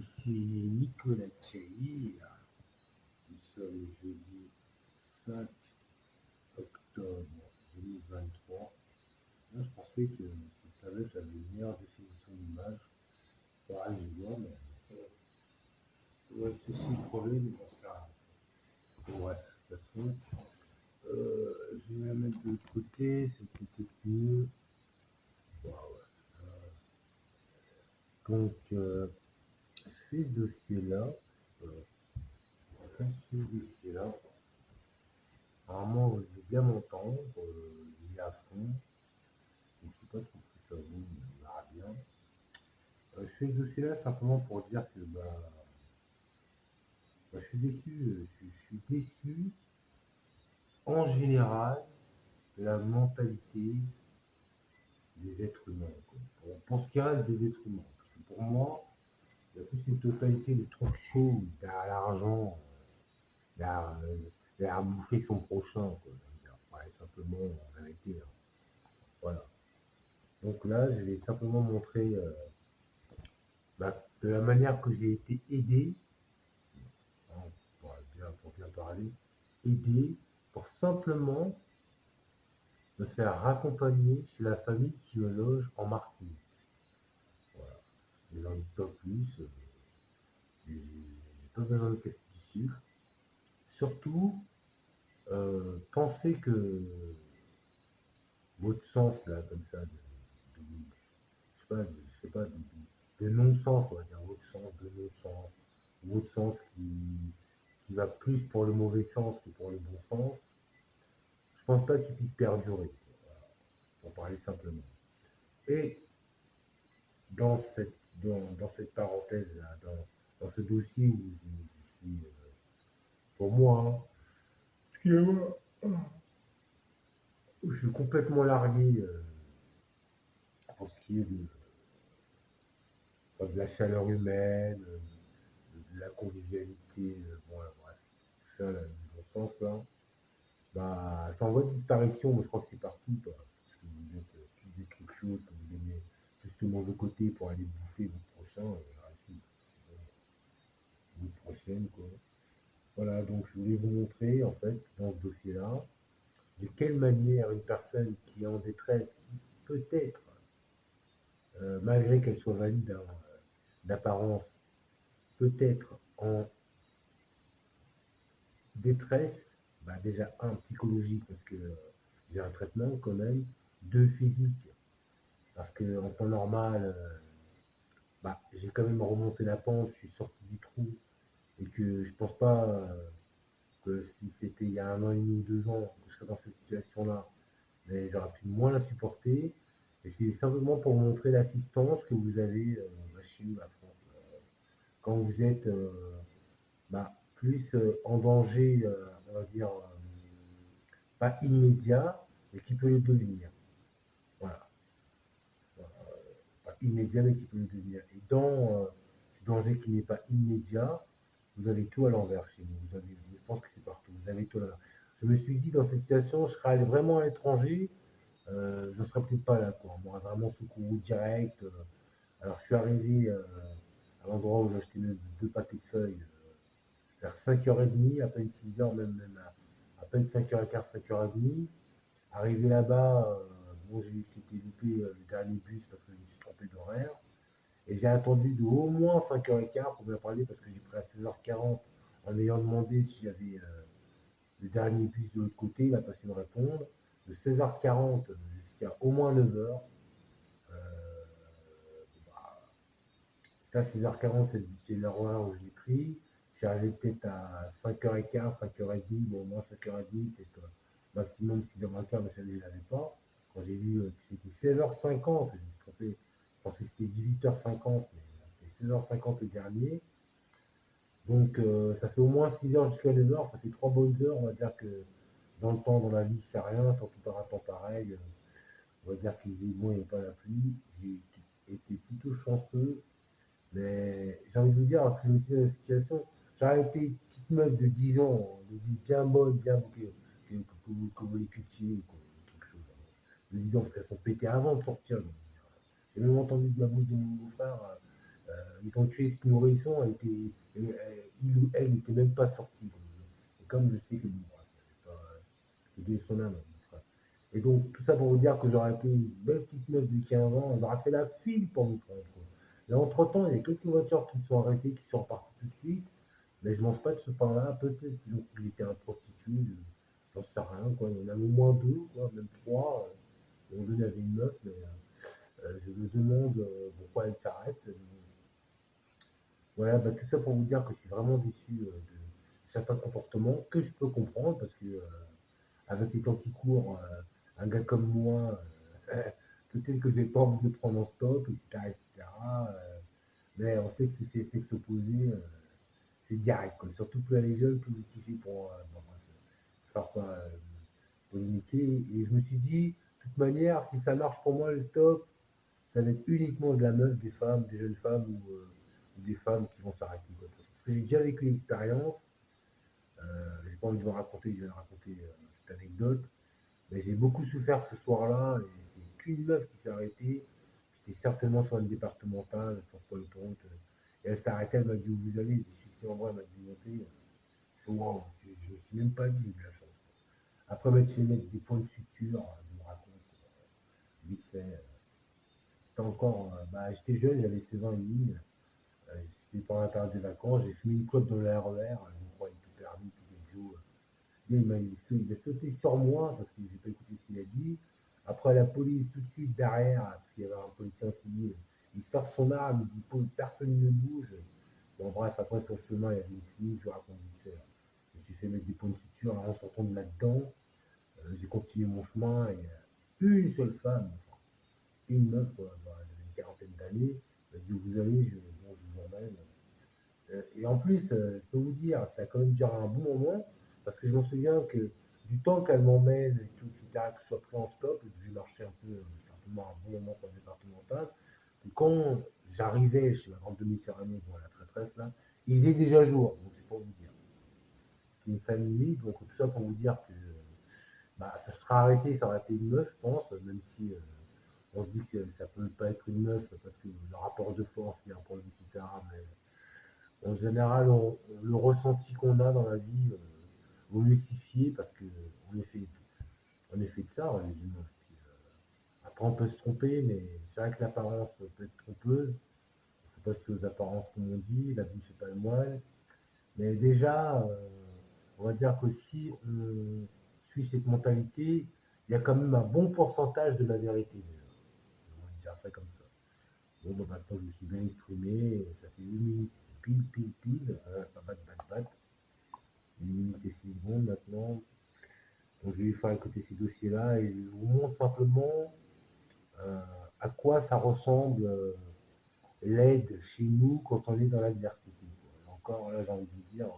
Ici Nicolas Chailly, nous sommes le jeudi 5 octobre 2023. Là, je pensais que cette tablette avait une meilleure définition d'image. Pareil, je vois, mais ouais, c'est aussi le problème. Bon, ça, bref, de toute façon, je vais la mettre de l'autre côté, c'est peut-être mieux. Wow, ouais. Donc, je fais ce dossier-là. Quand je fais ce dossier-là, normalement, vous devez bien m'entendre, il est à fond. Je ne sais pas trop ce que ça vaut, mais on verra bien. Je fais ce dossier-là simplement pour dire que je suis déçu. Je suis déçu en général de la mentalité des êtres humains, quoi. Pour ce qui reste des êtres humains. Parce que pour moi, il y a plus une totalité de trucs chauds, derrière l'argent, derrière bouffer son prochain, quoi. Ouais, simplement, en vérité. Hein. Voilà. Donc là, je vais simplement montrer de la manière que j'ai été aidé, hein, pour bien parler, aidé pour simplement me faire raccompagner chez la famille qui me loge en Martinique. Voilà. Je n'en dis pas plus, j'ai pas besoin de casser du sucre. Surtout, pensez que votre sens, là, comme ça, je sais pas, de non-sens, on va dire, votre sens de non-sens, votre sens qui va plus pour le mauvais sens que pour le bon sens, je pense pas qu'il puisse perdurer, pour parler simplement. Et dans cette parenthèse-là, dans ce dossier où je suis, pour moi, hein, excusez-moi, je suis complètement largué pour ce qui est de la chaleur humaine, de la convivialité, bon, bref, tout ça, là, dans ce sens-là, ça en voie de disparition, mais je crois que c'est partout, quoi. Parce que vous êtes tous des trucs chauds, que vous aimez juste le mauvais côté pour aller bouffer votre prochain, votre prochaine, quoi. Voilà, donc je voulais vous montrer, en fait, dans ce dossier-là, de quelle manière une personne qui est en détresse, qui peut-être, malgré qu'elle soit valide hein, d'apparence, peut-être en détresse, déjà, un, psychologique, parce que j'ai un traitement quand même, deux, physique, parce qu'en temps normal, j'ai quand même remonté la pente, je suis sorti du trou, et que je pense pas que si c'était il y a un an et demi ou 2 ans que je serais dans cette situation-là, mais j'aurais pu moins la supporter. Et c'est simplement pour vous montrer l'assistance que vous avez chez nous, la France. Quand vous êtes plus en danger, on va dire, pas immédiat, mais qui peut le devenir. Voilà. Pas immédiat, mais qui peut le devenir. Et dans ce danger qui n'est pas immédiat, vous avez tout à l'envers chez nous. Je pense que c'est partout. Vous avez tout à l'envers. Je me suis dit, dans cette situation, je serais allé vraiment à l'étranger, je ne serais peut-être pas là. Quoi. On m'aurait vraiment secouru direct. Alors, je suis arrivé à l'endroit où j'ai acheté mes 2 paquets de feuilles vers 5h30, à peine 6h, même à peine 5h15, 5h30. Arrivé là-bas, bon, j'ai eu que c'était loupé le dernier bus parce que je me suis trompé d'horaire. Et j'ai attendu de au moins 5h15 pour bien parler parce que j'ai pris à 16h40 en ayant demandé si j'avais le dernier bus de l'autre côté. Il n'a pas su me répondre. De 16h40 jusqu'à au moins 9h. Euh, Ça, 6h40, c'est l'heure où je l'ai pris. J'arrivais peut-être à 5h15, 5h30, bon, au moins 5h30, peut-être maximum 6h15, mais ça, je ne l'avais pas. Quand j'ai vu que c'était 16h50, je me suis trompé. Je pensais que c'était 18h50, mais c'était 16h50 le dernier. Donc, ça fait au moins 6h jusqu'à 9h, ça fait 3 bonnes heures. On va dire que dans le temps, dans la vie, c'est rien, surtout par un temps pareil. On va dire qu'il faisait bon, il n'y avait pas la pluie. J'ai été plutôt chanceux. Mais j'ai envie de vous dire, parce que je me suis dans la situation, j'aurais été une petite meuf de 10 ans, de 10 bien bonne, bien que vous les cultivez, quoi, quelque chose. De 10 ans, parce qu'elles sont pétées avant de sortir. J'ai même entendu de la bouche de mon beau-frère, Ils ont tué ce nourrisson, il ou elle n'était même pas sorti. Et comme je sais que bon, que Dieu ait son âme, mon frère. Et donc, tout ça pour vous dire que j'aurais été une belle petite meuf de 15 ans, j'aurais fait la file pour me prendre, quoi. Et entre-temps, il y a quelques voitures qui sont arrêtées, qui sont reparties tout de suite. Mais je mange pas de ce pain-là. Peut-être qu'ils ont cru que j'étais un prostitut. J'en sais rien, quoi. Il y en a au moins deux, quoi, même trois. À un moment donné, il y avait une meuf, mais je me demande pourquoi elle s'arrête. Voilà, bah, tout ça pour vous dire que je suis vraiment déçu de certains comportements que je peux comprendre parce que avec les temps qui courent, un gars comme moi, peut-être que j'ai pas envie de le prendre en stop, etc. etc. Mais on sait que c'est s'opposer, c'est direct, quoi. Surtout plus elle est jeune, plus vous kiffez pour bon, bref, faire pas polémiquer. Et je me suis dit, de toute manière, si ça marche pour moi le stop, ça va être uniquement de la meuf, des femmes, des jeunes femmes ou des femmes qui vont s'arrêter, quoi. Parce que j'ai déjà vécu l'expérience, j'ai pas envie de vous raconter, je vais raconter cette anecdote, mais j'ai beaucoup souffert ce soir-là, et c'est qu'une meuf qui s'est arrêtée, j'étais certainement sur une départementale, sur l'autoroute, et elle s'est arrêtée, elle m'a dit où vous allez, je suis ici en vrai, elle m'a dit montez, je fais waouh, je ne me suis même pas dit, j'ai eu de la chance. Après m'être fait mettre des points de suture, je me raconte, vite fait, c'était encore, j'étais jeune, j'avais 16 ans et demi, c'était pendant la période des vacances, j'ai fumé une clope dans le RER, je me croyais tout permis, tout exo. Il a sauté sur moi parce que j'ai pas écouté ce qu'il a dit. Après, la police, tout de suite derrière, parce qu'il y avait un policier en civil, il sort son arme, il dit personne ne bouge. Bon, bref, après, sur le chemin, il y avait une clinique, je raconte vite fait. Je me suis fait mettre des points de suture en sortant de là-dedans. J'ai continué mon chemin et une seule femme, enfin, une meuf, quoi, elle avait une quarantaine d'années, elle a dit où vous allez, bon, je vous emmène. Et en plus, je peux vous dire, ça a quand même duré un bon moment, parce que je m'en souviens que du temps qu'elle m'emmène et tout, etc., que je sois pris en stop, et que j'ai marché un peu, certainement un bon moment sur le départemental, et quand j'arrivais chez ma grande demi-sœur aînée, bon, la traîtresse là, il faisait déjà jour, donc c'est pour vous dire. C'est une famille, donc tout ça pour vous dire que ça sera arrêté, ça aurait été une meuf, je pense, même si on se dit que ça peut pas être une meuf, parce que le rapport de force, il y a un problème, etc., mais en général, le ressenti qu'on a dans la vie, vaut mieux s'y fier parce que on est fait de ça, les humains. Puis, après, on peut se tromper, mais c'est vrai que l'apparence peut être trompeuse. Il ne faut pas se fier aux apparences, comme on dit. La vie ne fait pas le moine. Mais déjà, on va dire que si on suit cette mentalité, il y a quand même un bon pourcentage de la vérité. On va dire ça comme ça. Bon, maintenant, je me suis bien exprimé. Ça fait 8 minutes pile, pile, pile. Pas bat, bat, bat. 1 minute et 6 secondes maintenant. Donc je vais lui faire écouter ces dossiers-là et je vous montre simplement euh, à quoi ça ressemble l'aide chez nous quand on est dans l'adversité. Encore là, j'ai envie de vous dire,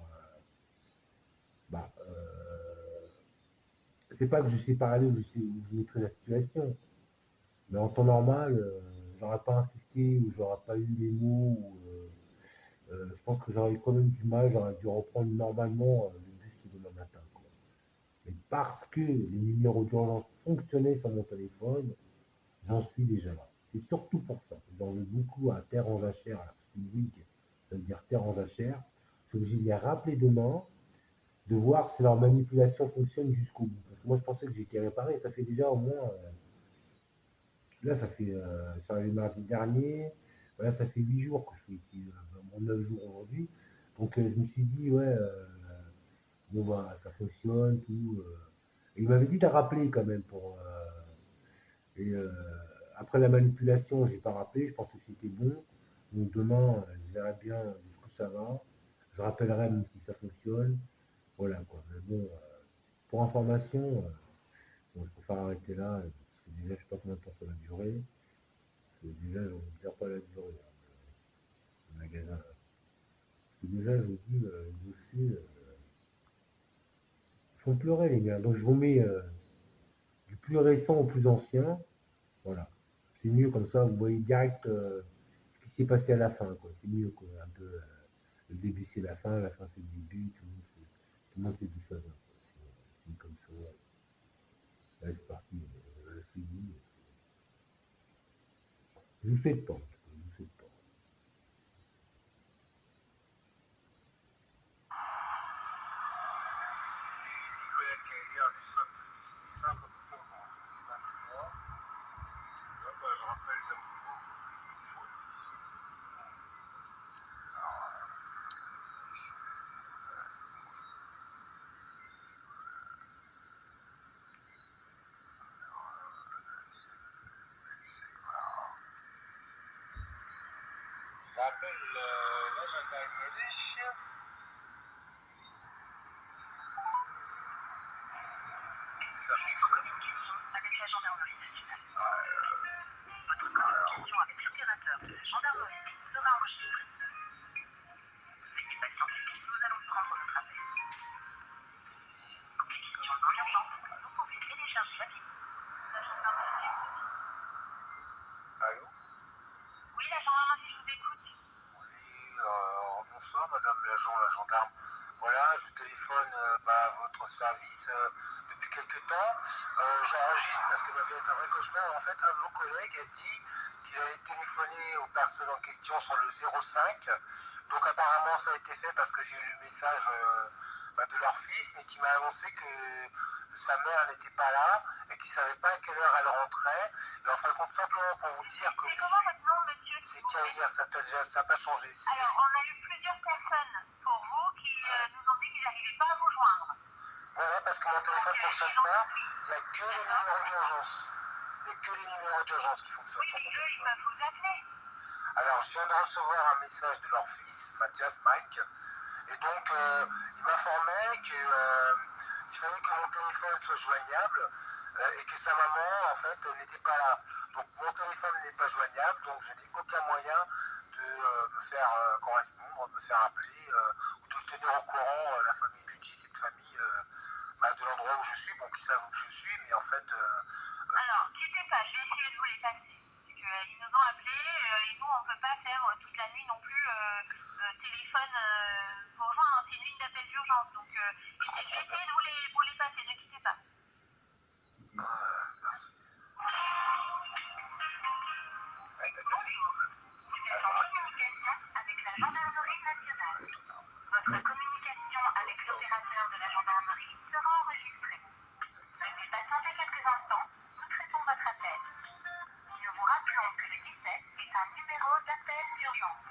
bah, c'est pas que je sais parler ou je maîtrise la situation, mais en temps normal, j'aurais pas insisté ou j'aurais pas eu les mots. Je pense que j'aurais eu quand même du mal, j'aurais dû reprendre normalement le bus demain matin, quoi. Mais parce que les numéros d'urgence fonctionnaient sur mon téléphone, j'en suis déjà là. C'est surtout pour ça. J'en veux beaucoup à Terre en Jachère, à Week, ça veut dire Terre en Jachère. Je suis obligé de les rappeler demain, de voir si leur manipulation fonctionne jusqu'au bout. Parce que moi, je pensais que j'étais réparé. Ça fait déjà au moins. Là, ça fait. Ça arrivé mardi dernier. Voilà, ça fait 8 jours que je suis ici. Mon 9 jours aujourd'hui. Donc, je me suis dit, ouais, bon, ça fonctionne, tout. Et il m'avait dit de rappeler quand même pour. Et après la manipulation, j'ai pas rappelé, je pensais que c'était bon. Donc demain, je verrai bien jusqu'où ça va. Je rappellerai même si ça fonctionne. Voilà quoi. Mais bon, pour information, bon, je préfère arrêter là, parce que déjà, je sais pas combien de temps ça va durer. Parce que déjà, je ne gère pas la durée, hein, le magasin. Là. Parce que déjà, je vous dis, les dossiers, ils font pleurer les gars. Donc je vous mets du plus récent au plus ancien. Voilà. C'est mieux comme ça, vous voyez direct ce qui s'est passé à la fin, quoi. C'est mieux, quoi. Un peu, le début c'est la fin c'est le début, tout le monde sait d'où ça va, quoi. C'est comme ça. Là, c'est parti, je suis dit. Je vous souhaite pas, en tout cas, je vous souhaite pas. Avec la gendarmerie nationale. Votre communication avec l'opérateur de la gendarmerie sera enregistrée. Veuillez patienter, nous allons prendre votre appel. Pour les questions non urgentes, vous pouvez télécharger l'application de la gendarmerie. Allô? Oui, la gendarmerie, je vous écoute. Oui, bonsoir madame l'agent, la gendarme. Voilà, je téléphone à votre service depuis quelque temps. J'enregistre parce que ma vie est un vrai cauchemar. En fait, un de vos collègues a dit qu'il allait téléphoner aux personnes en question sur le 05. Donc apparemment ça a été fait parce que j'ai eu le message de leur fils, mais qui m'a annoncé que sa mère n'était pas là et qu'il ne savait pas à quelle heure elle rentrait. Mais en fin de compte, simplement pour vous dire que C'est comment votre nom, monsieur? c'est Kaïr, ça n'a pas changé. Alors, on a eu plusieurs personnes pour vous qui nous ont dit qu'ils n'arrivaient pas à vous joindre. Voilà, parce que mon téléphone ne fonctionne pas. Il n'y a que les numéros d'urgence. Il n'y a que les numéros d'urgence qui fonctionnent Oui, sur mais mon eux, ils téléphone. peuvent vous appeler. Alors, je viens de recevoir un message de leur fils, Mathias Mike, et donc il m'informait qu'il fallait que mon téléphone soit joignable et que sa maman, en fait, n'était pas là. Donc, mon téléphone n'est pas joignable, donc je n'ai aucun moyen de me faire correspondre, de me faire appeler ou de tenir au courant la famille Buty, cette famille de l'endroit où je suis, bon, qui savent où je suis, mais en fait... Alors, quittez pas, je vais essayer de vous les passer. Parce qu'ils nous ont appelés et nous, on ne peut pas faire toute la nuit non plus téléphone pour joindre. C'est une ligne d'appel d'urgence. Donc, je vais essayer de vous les passer, ne quittez pas. merci. Bonjour, vous êtes en communication avec la gendarmerie nationale. Votre communication avec l'opérateur de la gendarmerie sera enregistrée. Veuillez patienter quelques instants, nous traitons votre appel. Nous vous rappelons que le 17 est un numéro d'appel d'urgence.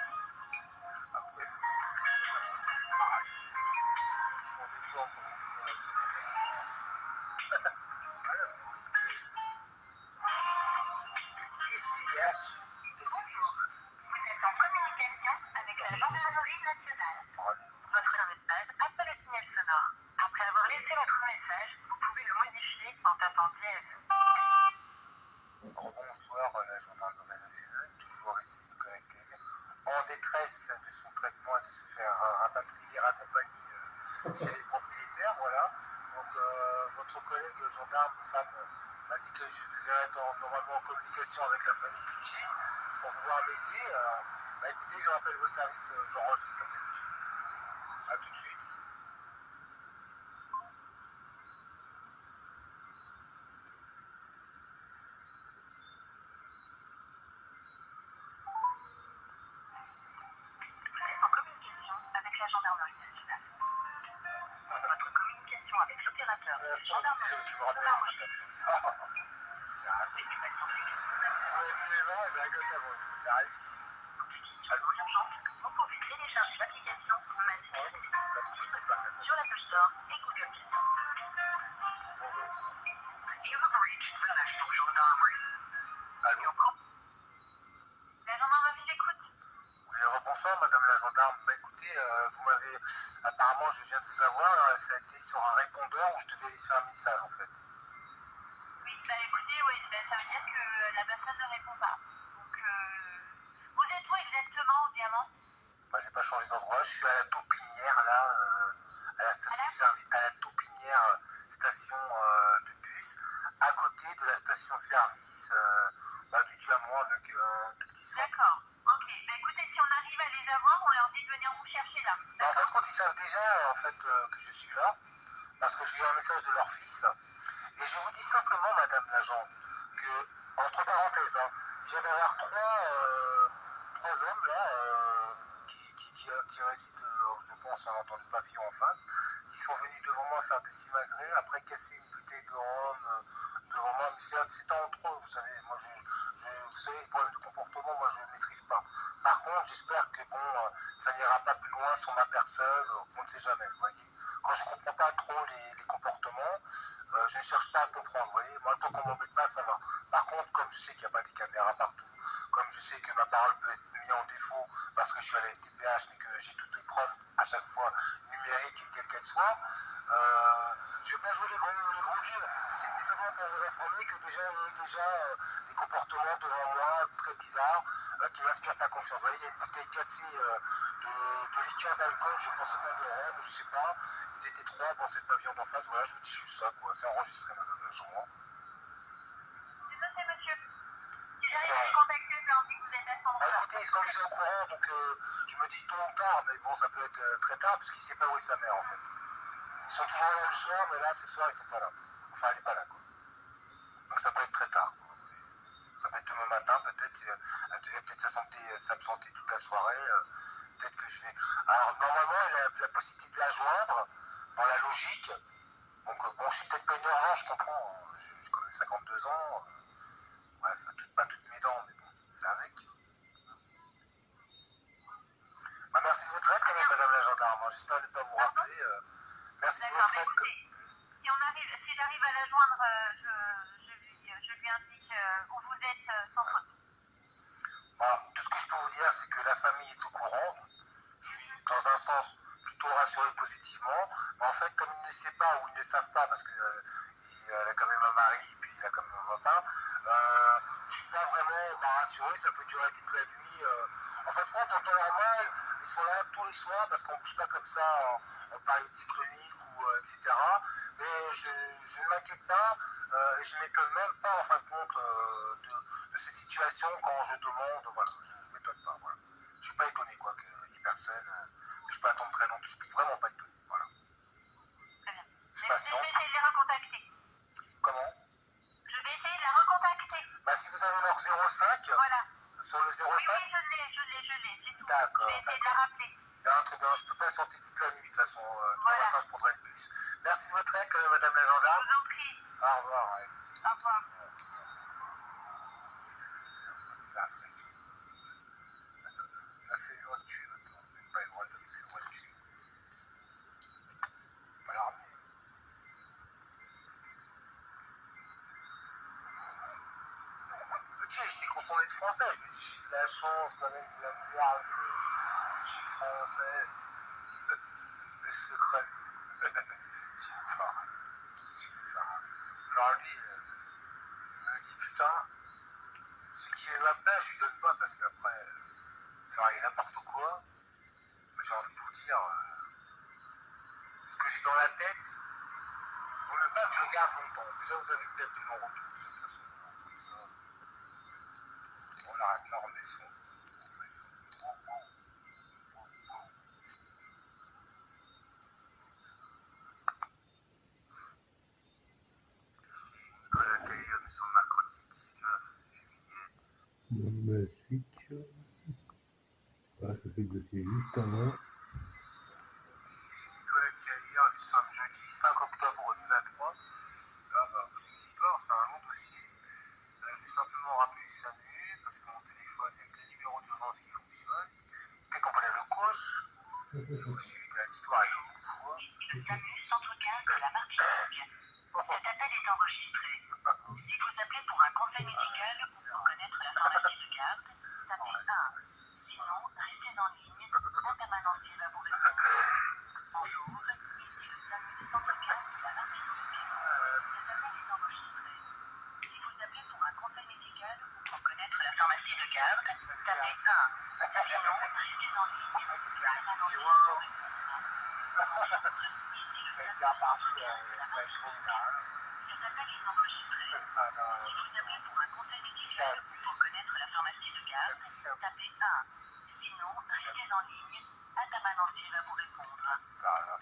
Après, il faut des trucs pareil, qui sont des plans comme on dit dans la secondaire. Voilà, SIH, Vous êtes en communication avec la gendarmerie nationale. Votre message après le signal sonore. Après avoir laissé votre message, vous pouvez le modifier en tapant dièse. Bonsoir, la gendarmerie nationale, toujours ici de connecter, en détresse de son traitement et de se faire rapatrier, accompagner chez les propriétaires, voilà. Donc votre collègue gendarme, femme, m'a dit que je devais être normalement en communication avec la famille Buty pour pouvoir m'aider. Écoutez, je rappelle vos services, j'enregistre comme d'habitude. A tout de suite. Vous êtes en communication avec la gendarmerie nationale. Votre communication avec l'opérateur de la gendarmerie Je me sera rappelle. enregistrée. Veuillez patienter quelques instants. J'arrive. En urgence, vous pouvez télécharger l'application sur l'Apple Store et Google Play Store. You have reached the National Gendarmerie. Allô? La gendarmerie l'écoute. Oui, bonsoir madame la gendarme. Écoutez, vous m'avez... Apparemment, je viens de vous avoir, ça a été sur un répondeur où je devais laisser un message en fait. Oui, écoutez, oui, ça veut dire que la personne ne répond pas. Donc, vous êtes où exactement au Diamant? J'ai pas changé d'endroit, je suis à la Taupinière là, à la Taupinière, station de bus, à côté de la station-service du Diamant avec un tout petit centre. D'accord, ok. Écoutez, si on arrive à les avoir, on leur dit de venir vous chercher là. En fait, quand ils savent déjà que je suis là, parce que j'ai eu un message de leur fils, et je vous dis simplement, madame l'agent, que, entre parenthèses, je viens d'avoir trois hommes là, qui résident, je pense, dans le pavillon en face, qui sont venus devant moi faire des simagrées, après casser une bouteille de rhum devant moi, mais c'est entre eux, vous savez, moi vous savez, les problèmes de comportement, moi je ne maîtrise pas. Par contre, j'espère que bon, ça n'ira pas plus loin sur ma personne, on ne sait jamais, vous voyez. quand je ne comprends pas trop les comportements, je ne cherche pas à comprendre. Vous voyez, moi, tant qu'on m'embête pas, ça va. Par contre, comme je sais qu'il n'y a pas des caméras partout, comme je sais que ma parole peut être mise en défaut parce que je suis à la FTPH, mais que j'ai toutes les preuves à chaque fois numériques, quelles qu'elles soient, je ne vais pas jouer les gros dieux. C'était simplement pour vous informer que déjà des comportements devant moi très bizarres qui ne m'inspirent pas confiance. Vous voyez, il y a une bouteille cassée de liqueur d'alcool, je ne pensais pas de rhum, je ne sais pas. Ils étaient trois dans cette pavillon d'en face. Voilà, je vous dis juste ça, quoi. C'est enregistré, madame la gendarme. C'est noté, monsieur. Si j'arrive à les contacter, je leur dis que vous êtes à son Ah, écoutez, ils sont déjà au courant, donc je me dis tôt ou tard, mais bon, ça peut être très tard, parce qu'il ne sait pas où est sa mère, en fait. Ils sont toujours là le soir, mais là, ce soir, ils ne sont pas là. Enfin, elle n'est pas là, quoi. Donc ça peut être très tard, quoi. Ça peut être demain matin, peut-être. Elle devait peut-être s'absenter toute la soirée. Peut-être que je vais... Alors, normalement, elle a la possibilité de la joindre, dans la logique. Donc, bon, je suis peut-être pas une urgence, je comprends. J'ai quand même 52 ans. Bref, pas toutes mes dents, mais bon, c'est avec. Bah, merci de votre aide, quand même, madame la gendarme. J'espère ne pas vous rappeler. Merci de D'accord, votre mais aide. écoutez, si j'arrive à la joindre, je lui indique où vous êtes sans faute. Voilà, tout ce que je peux vous dire, c'est que la famille est au courant. Je suis dans un sens plutôt rassuré positivement. Mais en fait, comme ils ne savent pas ou ils ne savent pas, parce qu'il a quand même un mari et puis il a quand même un copain, je ne suis pas vraiment rassuré. Ça peut durer toute la nuit. En fait, compte, en temps normal, ils sont là tous les soirs parce qu'on ne bouge pas comme ça en période cyclonique ou etc. Mais je ne m'inquiète pas et je ne m'étonne même pas en fin de compte de cette situation quand je demande. Voilà, je ne m'étonne pas. Voilà. Je ne suis pas étonné quoi qu'il n'y ait personne. Je peux attendre très longtemps. Je ne suis vraiment pas étonné. Voilà. Très bien. Je suis Mais je patient. vais essayer de les recontacter. Comment? Je vais essayer de la recontacter. Bah, si vous avez leur 05, Voilà. sur le 05, Oui, je l'ai, c'est tout. d'accord. Je vais essayer de la rappeler. Très bien, je ne peux pas sortir toute la nuit de toute façon. Demain Voilà. matin, je prendrai le bus. Merci de votre aide, quand même, madame la Je gendarme. vous en prie. Au revoir. Ouais. Au revoir. Ça fait une voiture maintenant. C'est pas une voiture, c'est une voiture. Alors, petit, j'étais content d'être français. Je me dis, j'ai de la chance quand même de la voir. Je suis français. Le secret. Super. Genre, lui, il me dit, putain, ce qui est là-bas, je lui donne pas parce qu'après, ça arrive n'importe quoi. J'ai envie de vous dire, ce que j'ai dans la tête, il vaut mieux pas que je garde longtemps. Déjà, vous avez une date de non-retour, de toute façon. Comme ça, on arrête là, on met le son. Nicolas Caillon, nous sommes mercredi 19 juillet. Bon, switch. Voilà, ça c'est le dossier juste avant. Nicolas Caillon, nous sommes jeudi 5 octobre 2023. Là, bah, c'est une histoire, c'est un long dossier. Je vais simplement rappeler SAMU parce que mon téléphone, il y a que le numéro d'urgence qui fonctionne. Dès qu'on parlait le coach, si vous suivez l'histoire avec vous, Le SAMU, centre 15 de la Martinique. Cet appel est enregistré. Si vous appelez pour un conseil médical ou pour connaître la pharmacie de garde, tapez 1. Sinon, restez en ligne. Un permanencier va vous répondre. Bonjour, ici le SAMU, centre 15 de la Martinique. Cet appel est enregistré. Si vous appelez pour un conseil médical ou pour connaître la pharmacie de garde, tapez 1. Sinon, restez en ligne. Un permanencier va vous répondre. Bonjour, ici le SAMU, centre 15 de la Martinique. Cet appel est enregistré. Si vous appelez pour un conseil médical ou pour connaître la pharmacie de garde, tapez 1. Sinon, restez en ligne. Un permanencier va vous répondre.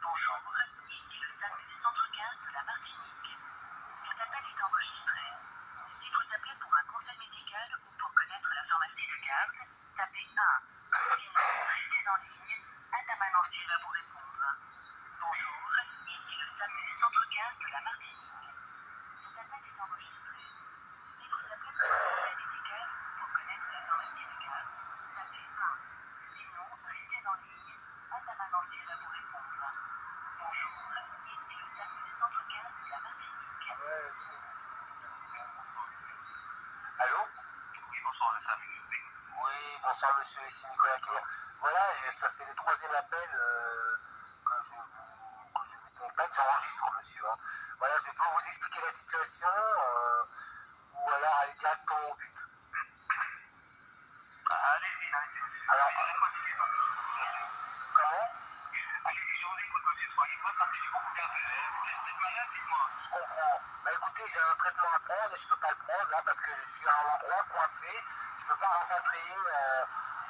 Bonjour, ici le SAMU centre 15 de la Martinique. Cet appel est enregistré. Si vous appelez pour un conseil médical ou pour connaître la pharmacie de garde, tapez 1. Sinon, restez en ligne. Un permanencier va vous répondre. Bonjour, ici le SAMU centre 15 de la Martinique. Cet appel est enregistré. Si vous appelez pour un conseil médical ou pour connaître la pharmacie de garde, tapez 1. Sinon, restez en ligne. Un permanencier va vous répondre. Bonjour, Allô? Oui, bonsoir, le SAMU. Oui, bonsoir monsieur, ici Nicolas Cléa. Voilà, ça fait le troisième appel que je vous contacte, j'enregistre monsieur. Hein. Voilà, je peux vous expliquer la situation ou alors aller directement au but. Allez-y, allez-y. Alors, comment? Allez-y, je vous écoute monsieur, soyez pas parce que j'ai beaucoup d'appels. Vous êtes malade, dites-moi. Je comprends. Bah écoutez, j'ai un traitement à prendre et je peux pas le prendre là parce que je suis à un endroit coincé. Je peux pas rapatrier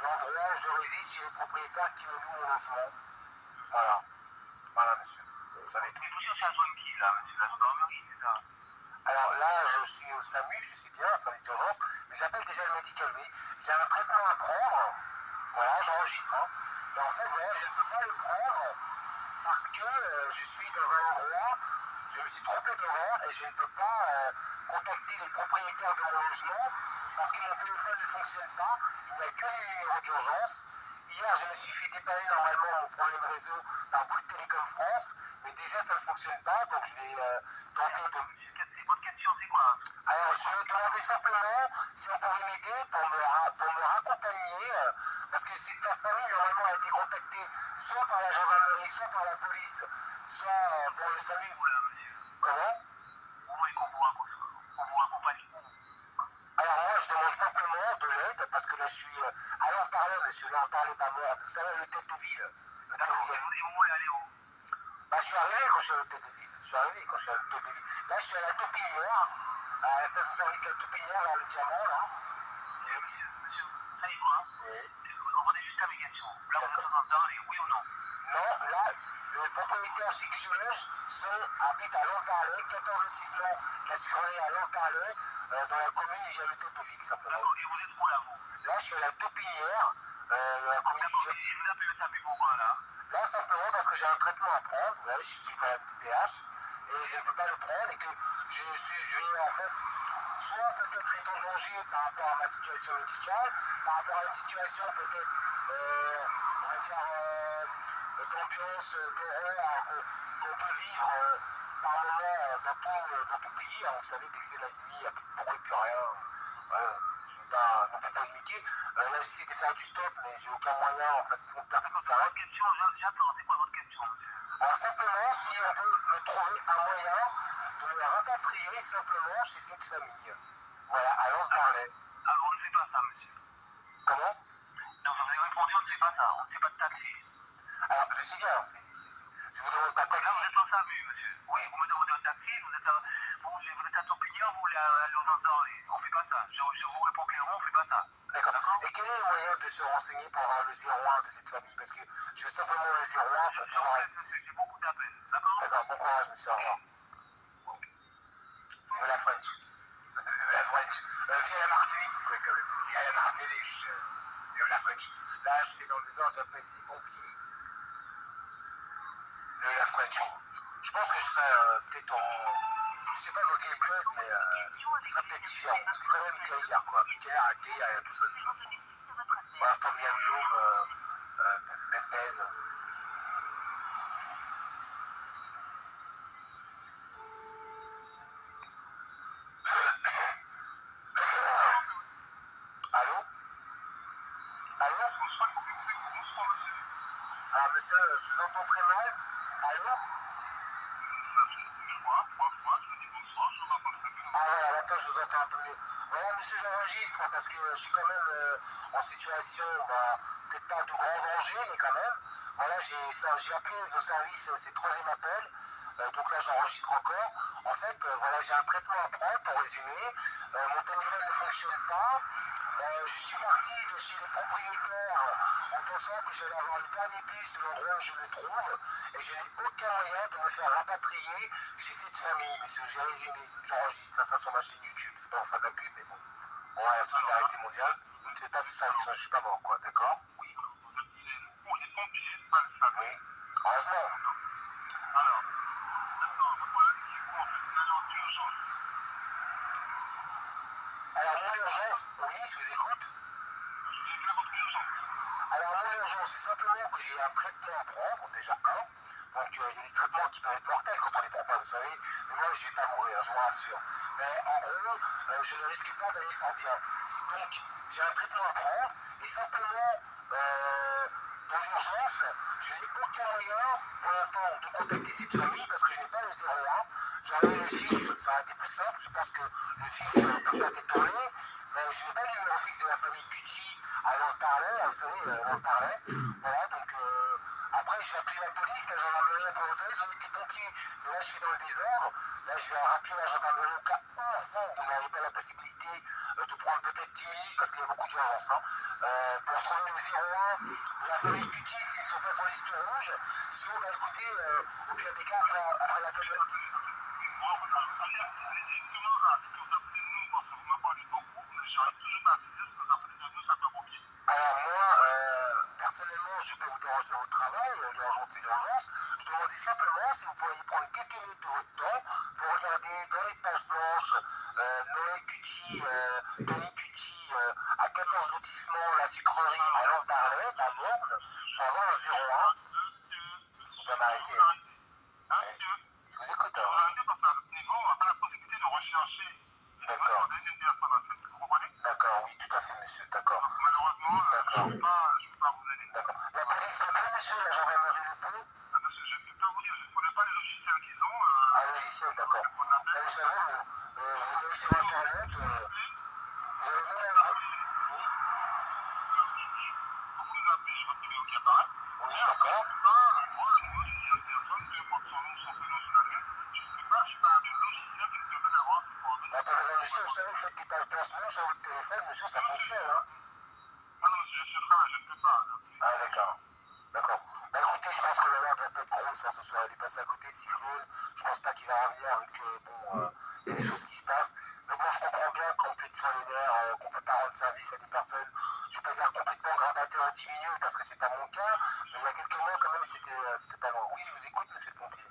l'endroit où je réside chez les propriétaires qui me louent mon logement. Voilà. Voilà monsieur. Vous savez tout. Et vous cherchez à joindre qui là, monsieur? La gendarmerie, c'est ça? Alors là, je suis au SAMU, je sais bien, service d'urgence, mais j'appelle déjà le médical, oui. J'ai un traitement à prendre. Voilà, j'enregistre. Hein. Mais en fait, voilà, je ne peux pas le prendre parce que je suis dans un endroit, je me suis trompé d'horaire et je ne peux pas contacter les propriétaires de mon logement parce que mon téléphone ne fonctionne pas, il n'y a que les numéros d'urgence. Hier, je me suis fait dépanner normalement mon problème réseau par Bouygues Télécom France, mais déjà ça ne fonctionne pas, donc je vais tenter de... Votre question, c'est quoi? Alors, je me demandais simplement si on pouvait m'aider pour me raccompagner, parce que ta famille, normalement, a été contactée soit par la gendarmerie, soit par la police, soit pour le SAMU. Comment? Vous voulez qu'on vous accompagne où? Alors moi, je demande simplement de l'aide, parce que là, je suis à Lens d'Arleux, monsieur. Lens d'Arleux pas mort. Vous savez, le tête de ville. D'accord, et vous voulez aller où? Bah, je suis arrivé quand je suis à l'hôtel de ville. Je suis arrivé quand je suis à l'hôtel de ville. Là, je suis à la Taupinière, à la station-service de la Taupinière, là, le diamant, là. Monsieur, vous savez quoi? Oui. Répondez juste à mes questions. Là, vous êtes dans les oui ou non? Non, là, les propriétaires chez qui je loge habitent à Lens d'Arleux, 14 lotissement la Sucrerie à Lens d'Arleux, dans la commune, il y a l'hôtel de ville, simplement. D'accord, et vous êtes où là, vous? Là, je suis à la Taupinière, la commune. D'accord, et vous appelez le SAMU pourquoi, là? Là, simplement parce que j'ai un traitement à prendre, là, je suis quand même PH, et je ne peux pas le prendre, et que je vais en fait, soit peut-être être en danger par rapport à ma situation médicale, par rapport à une situation peut-être, on va dire, d'ambiance, d'horreur qu'on peut vivre par moment dans tout pays. Hein. Vous savez, dès que c'est la nuit, il n'y a plus de bruit, plus rien. Je ne vais pas non plus polémiquer. Là, j'essaie de faire du stop, mais j'ai aucun moyen, en fait, pour faire tout ça. Votre question, j'attends, c'est quoi votre question? Alors, simplement, si on peut me trouver un moyen de me rapatrier simplement chez cette famille. Voilà, à Lens d'Arleux. Alors, on ne fait pas ça, monsieur. Comment? Non, vous avez répondu, on ne fait pas ça, on ne fait pas de taxi. Alors, je sais bien, je vous demande pas de taxi. Là, vous êtes en SAMU, monsieur. Oui, vous me demandez un taxi, vous êtes à Taupinière, vous voulez aller aux d'Arleux. On ne fait pas ça. Je vous réponds clairement, on ne fait pas ça. D'accord. Et quel est le moyen de se renseigner pour avoir le 01 de cette famille? Parce que je veux simplement le 01 pour pouvoir... J'ai beaucoup d'appels, d'accord? D'accord, bon courage, monsieur, au revoir. Vive la French. Vive la French. Vive la Martinique, quoi, quand même. Vive la Martinique. Vive la French. Là, c'est dans le désordre, j'appelle les pompiers. Vive la French. Je pense que je serai peut-être en... Je sais pas dans quel club, mais ce sera peut-être différent. Parce que quand même, Claire, quoi. Claire, il y a tout ça. Voilà, je tombe bien Guillaume, baise. Allô? Allô? Ah, monsieur, je vous entends très mal. Allô? Ah voilà, maintenant je vous entends un peu mieux. Voilà, monsieur, j'enregistre hein, parce que je suis quand même en situation, bah, peut-être pas de grand danger, mais quand même. Voilà, j'ai appelé vos services, c'est le troisième appel. Donc là, j'enregistre encore. En fait, voilà, j'ai un traitement à prendre pour résumer. Mon téléphone ne fonctionne pas. Je suis parti de chez les propriétaires en pensant que j'allais avoir le dernier bus de l'endroit où je me trouve et je n'ai aucun moyen de me faire rapatrier chez cette famille. Monsieur, j'ai résumé, j'enregistre ça sur ma chaîne YouTube. C'est pas en fin de la pub, mais bon. Bon, ouais, la solidarité mondiale, je ne sais pas si ça je suis pas mort, quoi, d'accord? Oui. Pour les pompiers, pas le famille. Oui. Heureusement. Alors, maintenant, votre problème, c'est quoi en fait? Vous allez en urgence. Alors, mon urgence, oui, je vous écoute. Alors, mon urgence, c'est simplement que j'ai un traitement à prendre, déjà un. Donc, il y a des traitements qui peuvent être mortels quand on les prend pas, vous savez. Mais moi, je ne vais pas mourir, je vous rassure. Mais en gros, je ne risque pas d'aller fort bien. Donc, j'ai un traitement à prendre et simplement, dans l'urgence, je n'ai aucun moyen pour l'instant de contacter cette famille parce que je n'ai pas le 01. J'aurais eu le fixe, ça aurait été plus simple. Je pense que le fixe peut-être est tourné, mais je n'ai pas le numéro fixe de la famille Cucci à Lance Darley, vous savez, Lance Darley. Voilà, donc après j'ai appelé la police, la gendarmerie, après vous savez, j'ai été pompier, mais là je suis dans le désordre. Là je vais rappeler la gendarmerie au cas où vous n'avez pas la possibilité de prendre peut-être 10 minutes parce qu'il y a beaucoup d'urgence. Hein, pour trouver le 01 de la famille Cucci s'ils ne sont pas sur liste rouge. Sinon, bah écoutez, au pire des cas, après la période. Alors moi, personnellement, je peux vous déranger au travail, l'urgence c'est l'urgence. Je demandais simplement si vous pourriez prendre quelques minutes de votre temps pour regarder dans les pages blanches Noël Cucci, Tony Cucci, à 14 lotissement, la sucrerie à Lance d'Arlay, à Morne, pour avoir un 01. Vous pouvez m'arrêter. Je vous écoute. D'accord. D'accord, oui, tout à fait, monsieur. D'accord. D'accord. D'accord. La police locale, monsieur, la gendarmerie le peut. Ah, logiciel, d'accord. Là, vous savez, vous allez sur Internet, vous avez même un... Oui, d'accord. Bah, par exemple, monsieur, vous savez, vous faites des pages placements sur votre téléphone, monsieur, ça fonctionne, hein. Ah, d'accord. D'accord. Bah, écoutez, je pense que l'alerte va pas être grosse, ça se soit dépassé à côté de cyclone. Je pense pas qu'il va revenir vu que, bon, il y a des choses qui se passent. Mais bon, je comprends bien qu'on peut être sur les nerfs, qu'on peut pas rendre service à des personnes, je vais pas dire complètement gradateur et diminué parce que c'est pas mon cas, mais il y a quelques mois, quand même, c'était pas loin. Oui, je vous écoute, monsieur le pompier.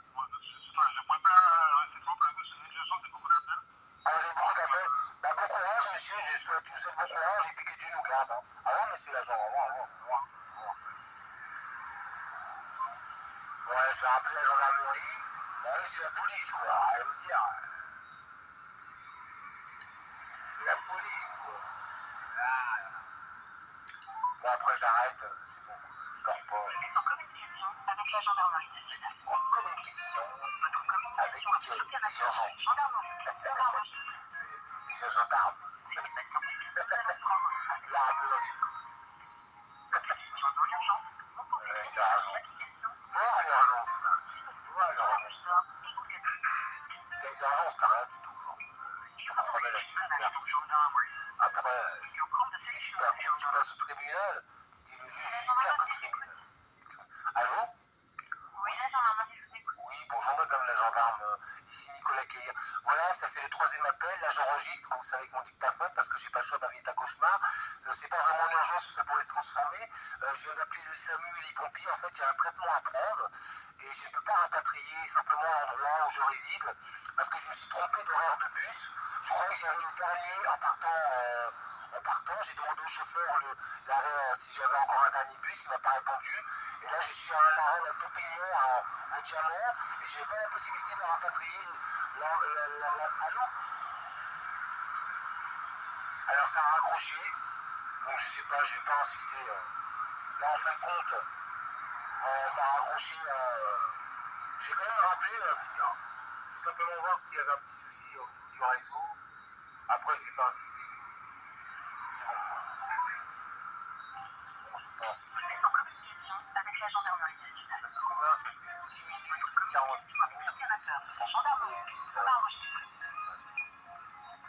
Ah, vous avez beaucoup d'appels. Bah, bon courage, monsieur, je souhaite tout ça bon courage et puis que Dieu nous garde. Hein. Au revoir, monsieur l'agent, au revoir, au revoir, au revoir. Ouais, je vais rappeler la gendarmerie. Bah oui, c'est la police, quoi. Allez vous dire. C'est la police, quoi. Ah. Bon, après, j'arrête. C'est bon. Je dors pas. En communication avec la gendarmerie nationale. En communication Votre avec communication les opérateur agents. de gendarmerie sera enregistrée. Les gendarmes. La gendarmerie. Dans l'urgence, vous pouvez Il a laisser raison. votre question Voilà l'urgence, là. Voilà l'urgence. écoutez. T'as une urgence, t'as rien du tout. Après, tu passes au tribunal, tu le juge hyper comme tribunal. Allô? Oui, la gendarmerie, je vous écoute. Oui, bonjour madame la gendarme, ici Nicolas Keir. Voilà, ça fait le troisième appel, là j'enregistre, vous savez, avec mon dictaphone, parce que j'ai pas le choix, ma vie est un cauchemar. C'est pas vraiment une urgence où ça pourrait se transformer. Je viens d'appeler le SAMU et les pompiers, en fait, il y a un traitement à prendre, et je ne peux pas rapatrier simplement l'endroit où je réside, parce que je me suis trompé d'horaire de bus. Je croyais que j'avais le dernier en partant, j'ai demandé au chauffeur l'arrêt, si j'avais encore un dernier bus, il m'a pas répondu. Et là, je suis à un arrêt à Topignon, au Diamant, et je n'ai pas la possibilité de rapatrier allô? Alors ça a raccroché, donc je sais pas, je vais pas insister. Là, en fin de compte, ça a raccroché. J'ai quand même rappelé, simplement voir s'il y avait un petit souci au niveau du réseau. Après, je vais pas insister. C'est bon. C'est bon, je vais pas insister. Vous êtes en communication avec la gendarmerie nationale. Ça fait combien? Ça fait 10 minutes, 40 minutes. Opérateur de la gendarmerie sera enregistré.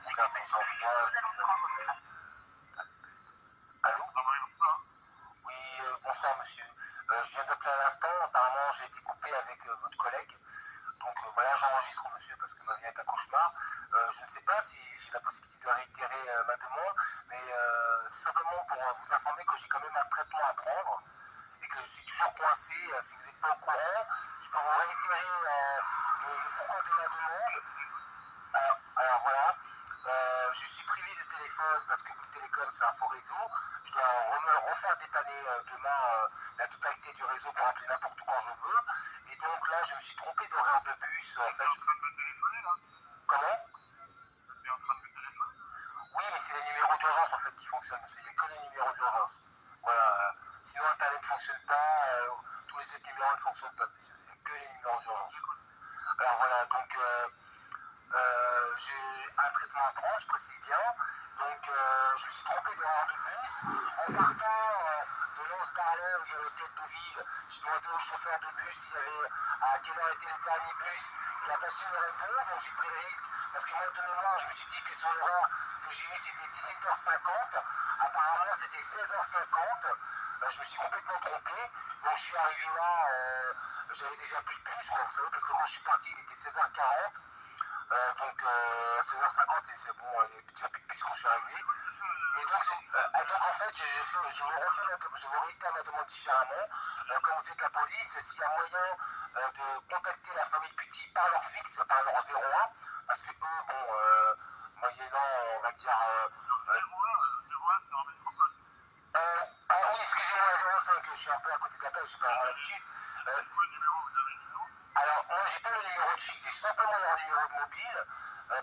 Regarde son sang-froid. Nous allons prendre votre Allô? Oui, bonsoir monsieur. Je viens d'appeler à l'instant. Apparemment, j'ai été coupé avec votre collègue. Donc voilà, j'enregistre monsieur parce que ma vie est un cauchemar. Je ne sais pas si j'ai la possibilité de réitérer ma demande, mais simplement pour vous informer que j'ai quand même un traitement à prendre et que je suis toujours coincé. Si vous n'êtes pas au courant, je peux vous réitérer le pourquoi de ma demande. Alors voilà, je suis privé de téléphone parce que Bouygues Télécom c'est un faux réseau. Je dois refaire dépanner demain la totalité du réseau pour appeler n'importe où quand je veux. Et donc là, je me suis trompé d'horaire de bus. En fait, comment? numéro d'urgence en fait qui fonctionne, il n'y a que les numéros d'urgence. Voilà. Sinon Internet ne fonctionne pas, tous les autres numéros ne fonctionnent pas, il n'y a que les numéros d'urgence. Alors voilà, donc j'ai un traitement à prendre, je précise bien. Donc je me suis trompé d'horaire de bus. En partant de Lens-Darley où il y avait Tête de Ville, j'ai demandé au chauffeur de bus s'il avait à quelle heure était le dernier bus. Il n'a pas su me répondre, donc j'ai pris le risque. Parce que moi de mémoire, je me suis dit que son horaire que j'ai vu c'était 17h50. Apparemment c'était 16h50. Je me suis complètement trompé. Donc je suis arrivé là, j'avais déjà plus de bus, quoi, vous savez, parce que quand je suis parti, il était 16h40. Donc 16h50, c'est bon, il n'y a déjà plus de bus quand je suis arrivé. Et donc en fait, je vous réitère ma demande différemment. Comme vous êtes la police, s'il y a moyen de contacter la famille Petit par leur fixe, par leur 01, parce que eux, bon, moyennant, on va dire... ah oui, excusez-moi, 05, je suis un peu à côté de la plage, j'ai pas vraiment l'habitude. Alors, moi, j'ai pas le numéro de fixe, j'ai simplement leur numéro de mobile,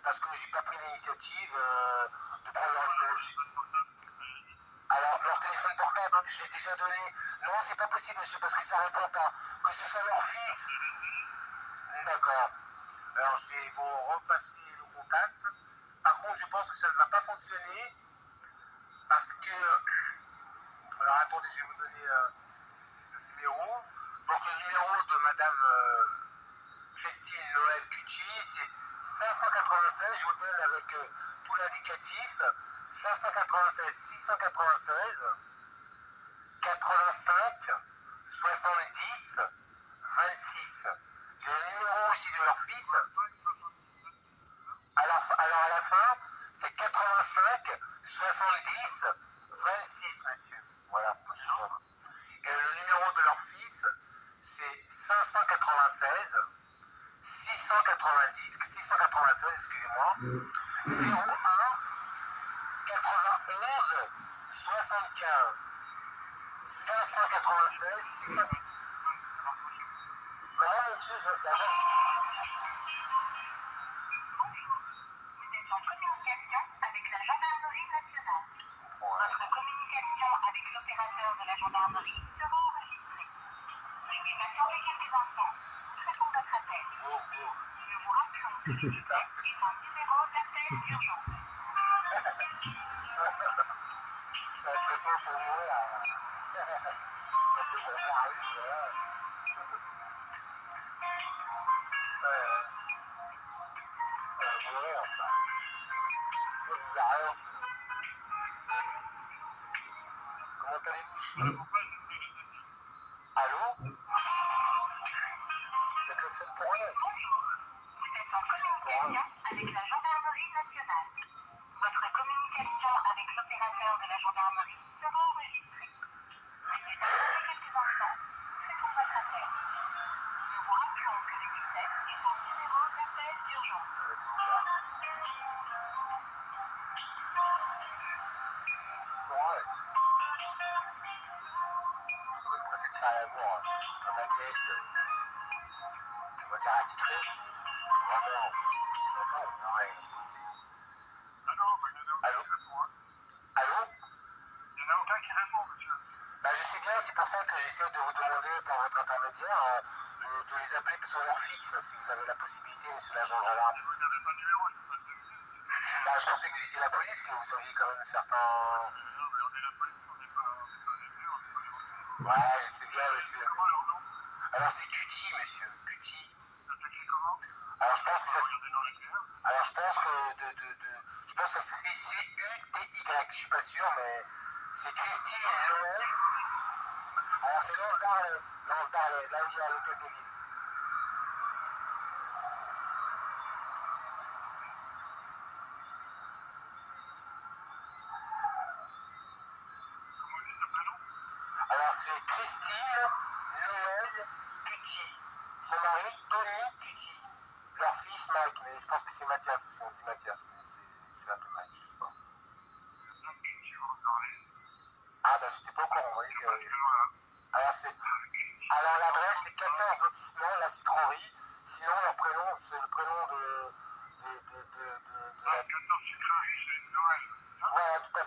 parce que j'ai pas pris l'initiative de prendre leur numéro de fixe. Alors, leur téléphone portable, je l'ai déjà donné. Non, c'est pas possible, monsieur, parce que ça répond pas. Que ce soit leur fils. D'accord. Alors, je vais vous repasser le contact. Par contre, je pense que ça ne va pas fonctionner, parce que... Alors, attendez, je vais vous donner le numéro. Donc, le numéro de madame... Christine Noël Cucci, c'est 596, je vous donne avec tout l'indicatif, 596 696 85 70 26. J'ai le numéro aussi de leur fils. Alors à la fin, c'est 85 70 26, monsieur. Voilà, et le numéro de leur fils, c'est 596 696, excusez-moi, 01 91 75 596 696. Comment, monsieur, d'abord Vous êtes en communication avec la gendarmerie nationale. Votre communication avec l'opérateur de la gendarmerie sera enregistrée. Veuillez patienter quelques instants. Nous traitons votre appel. Nous vous rappelons que le numéro d'appel d'urgence. très tôt pour mourir. Ça peut bon, ça arrive, mourir, ça. Il y a rien. Comment allez-vous? Allô? Ça klaxonne pour rien. Vous êtes en communication avec la gendarmerie nationale. Votre communication avec l'opérateur de la gendarmerie sera enregistrée. Veuillez patienter quelques instants. Nous traitons votre appel. Nous vous rappelons que le 17 est un numéro d'appel d'urgence. C'est ça à voir. Comme la pièce, on va dire attitré. Vraiment, longtemps, on aurait un côté. Allô? Allô? Il n'y en a aucun qui répond, monsieur. Bah, je sais bien, c'est pour ça que j'essaie de vous demander par votre intermédiaire de les appeler sur leur fixe, si vous avez la possibilité, monsieur l'agent gendarme. Vous n'avez pas de numéro, je ne sais pas de deviner. Bah, je pensais que vous étiez la police, que vous aviez quand même certains... Non, mais on est la police, on n'est pas les murs, on n'est pas les routiers. Ouais, je sais bien, monsieur. Comment leur nom? Alors, c'est Cutie, monsieur, Cutie. Ça s'écrit comment? Alors, je pense que ça... Regardez dans les pierres. Alors, je pense que je pense que ça serait C-U-T-Y, je suis pas sûr, mais c'est Christine Noël. Alors, c'est Lens-Darley, là où il y a l'hôtel de ville. Comment on dit ce prénom? Alors, c'est Christine Noël Cutie. Son mari, Tony Cutie. Leur fils, Mike, mais je pense que c'est Mathias, si on dit Mathias, mais c'est un peu Mike, je sais pas. Donc, qui vous parlez? Ah, bah, j'étais pas au courant, vous voyez que... Voilà. Alors, l'adresse, c'est 14 lotissement, la Citronnerie. Sinon, leur prénom, c'est le prénom de la... 14 sucreries, c'est Noël. Ouais, tout à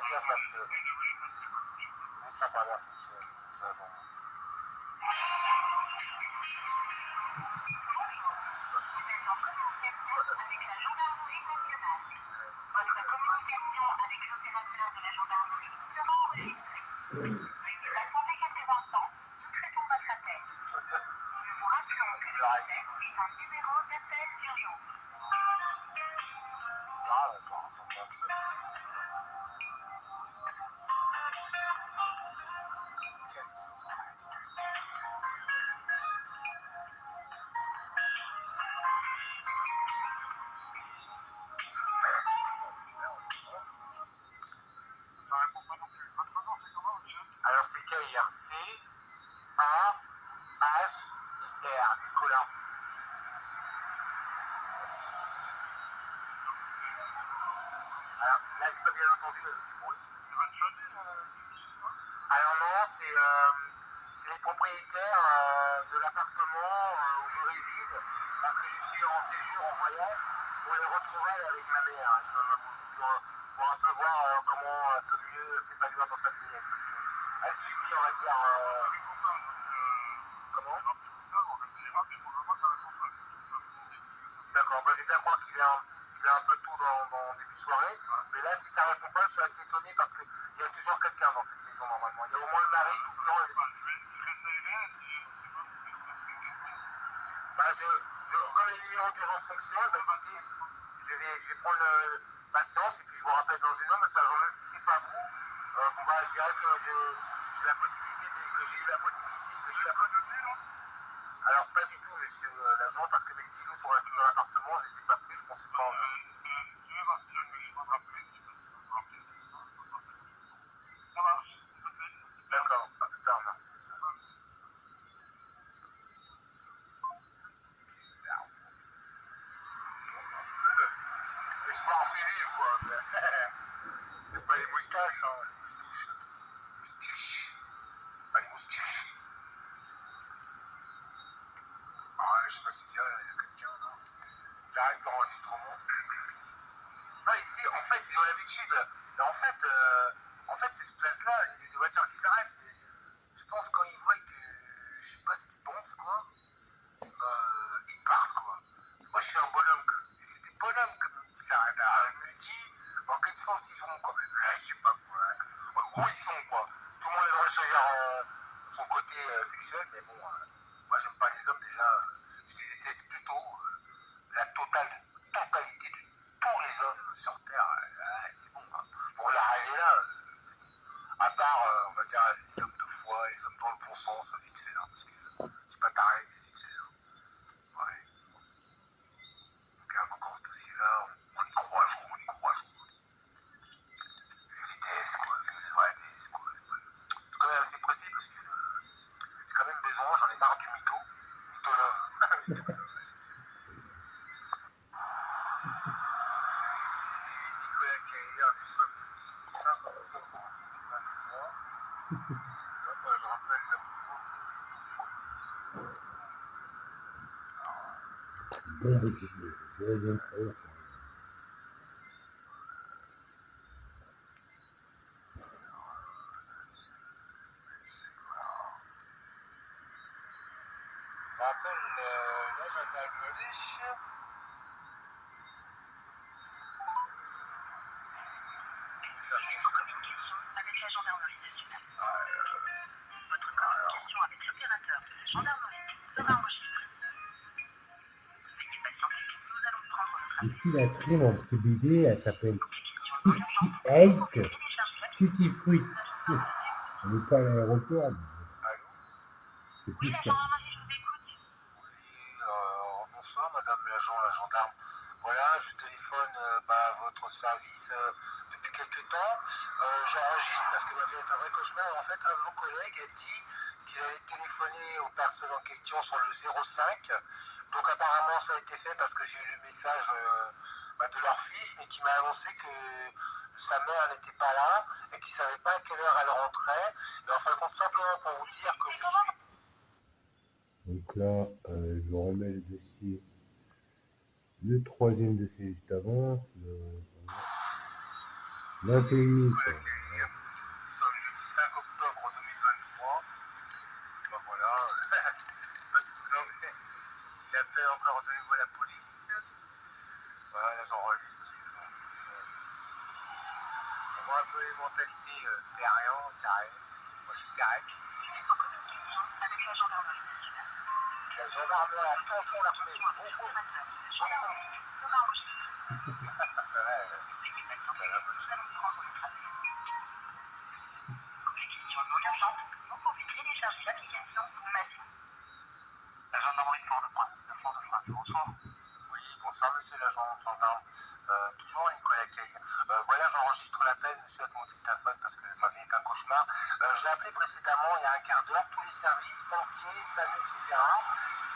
c'est bien ça. Oui, ça va, merci. Je vais voir. Vous êtes en communication avec la gendarmerie nationale. Votre communication avec l'opérateur de la gendarmerie sera enregistrée. Veuillez patienter quelques instants. Nous traitons votre appel. Nous vous rappelons que le contexte est un numéro d'appel d'urgence. Ah, d'accord, ça va, ça va. Ça répond pas non plus. Votre nom, c'est comment, monsieur? Alors, c'est KIRC-A-H-I-R, Nicolas. Alors, là, j'ai pas bien entendu du bruit. C'est votre famille, Alors non, c'est les propriétaires de l'appartement où je réside, parce que je suis en séjour, en voyage, pour les retrouvailles avec ma mère, avec ma maman, pour un peu voir comment un peu mieux s'épanouir dans sa vie, parce qu'elle subit, on va dire, comment? D'accord, bah, j'ai bien croire qu'il a un peu tout dans début de soirée, mais là, si ça répond pas, je suis assez étonné parce qu'il y a toujours quelqu'un dans cette maison normalement. Il y a au moins le mari tout le temps. Bah, quand les numéros d'urgence fonctionnent, bah, écoutez, je vais prendre patience et puis je vous rappelle dans une heure, mais ça, même si c'est pas vous, bon, bah, je dirais que j'ai la possibilité, Alors, pas du tout, monsieur l'agent, parce que mes stylos sont restés dans l'appartement, je ne les ai pas pris, je pensais pas. D'accord, à tout à l'heure, merci. C'est pas en CV, quoi. C'est pas les moustaches, hein, les moustaches. Pas les moustaches. Ah, je sais pas si il y a quelqu'un, là. J'arrête l'enregistrement. Ah, ici, en fait, ils ont l'habitude. Et en fait, c'est cette place-là, il y a des voitures qui s'arrêtent. Mais je pense quand ils voient que je sais pas ce qu'ils pensent, quoi, ils partent, quoi. Moi, je suis un bonhomme, quoi. Et c'est des bonhommes comme qui s'arrêtent. Alors, je me dis, dans quel sens ils vont, quoi. Mais là, je sais pas, quoi. Où ils sont, quoi. Tout le monde aimerait choisir son côté sexuel, mais bon, moi, j'aime pas les hommes, déjà. Je les déteste plutôt. La totalité de tous les hommes sur Terre, c'est bon. Hein. Pour l'arriver là, à part, on va dire, les hommes de foi, les hommes dans le bon sens, vite fait, hein, parce que c'est pas pareil, mais vite fait. Hein. Ouais. Donc, encore ce dossier-là, on y croit, je crois, on y croit, je crois. Vu les DS, quoi, vu les vrais DS, quoi. C'est quand même assez précis parce que j'ai quand même besoin, j'en ai marre du mytho. Mythologue. Nicolas Carrière du Somme, ça, je rappelle Bon, bah, je vais bien faire. Je rappelle la gendarmerie. Communication avec la gendarmerie nationale. Votre communication avec l'opérateur de la gendarmerie sera enregistrée. Veuillez patienter, nous allons prendre votre appel. Ici, la crème en CBD, elle s'appelle 68 Tutti Fruit. On n'est pas à l'aéroport, mais c'est Oui, plus la cher. gendarmerie, je vous écoute. Bonsoir madame l'agent, la gendarme. Voilà, je téléphone à votre service depuis quelques temps. J'enregistre parce que ma vie est un vrai cauchemar. En fait, un de vos collègues a dit qu'il allait téléphoner aux personnes en question sur le 05. Donc apparemment ça a été fait parce que j'ai eu le message de leur fils, mais qui m'a annoncé que sa mère n'était pas là et qu'il ne savait pas à quelle heure elle rentrait. Mais en fin de compte, simplement pour vous dire que je suis... Donc là, je remets le dossier. Le troisième dossier juste avant. 21 Nicolas quoi. Cailly. Nous sommes jeudi 5 octobre 2023. Ben voilà. Non, mais j'appelle encore de nouveau la police. Voilà, là j'enregistre. On voit un peu les mentalités terrien, carré. Moi je suis carré. Avec la gendarmerie nationale. La gendarmerie, attention l'armée. Beaucoup. Sera enregistré. Ouais, Veuillez patienter, nous allons prendre votre appel. Pour les questions non urgentes, vous pouvez télécharger l'application Magie. La gendarmerie de Fort-de-France, bonsoir. Oui, bonsoir monsieur l'agent gendarme. Toujours Nicolas Cailly. Voilà, j'enregistre l'appel, monsieur, avec mon dictaphone parce que ma vie est un cauchemar. J'ai appelé précédemment, il y a un quart d'heure, tous les services, pompiers, SAMU, etc.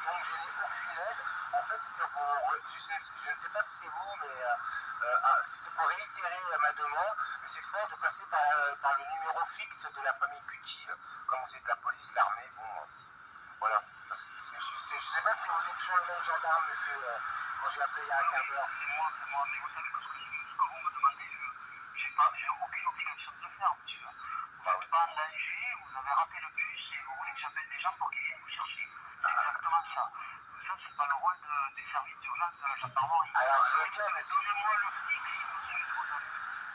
Donc je n'ai aucune aide. En fait, c'était pour, je ne sais pas si c'est vous, mais c'était pour réitérer ma demande, mais cette fois de passer par le numéro fixe de la famille Cutie, comme vous êtes la police, l'armée, bon, voilà. Parce que je ne sais pas si vous êtes toujours le même gendarme, monsieur, quand j'ai appelé il y a un quart d'heure. C'est moi, mais vous savez que ce que vous me demandez, j'ai aucune obligation de le faire, monsieur. Vous n'êtes pas en danger, vous avez raté le bus et vous voulez que j'appelle des gens pour qu'ils viennent vous chercher. C'est exactement ça. Ça, c'est pas le rôle des services d'urgence de la gendarmerie. Alors, je veux bien, mais si Donnez-moi le fixe, monsieur,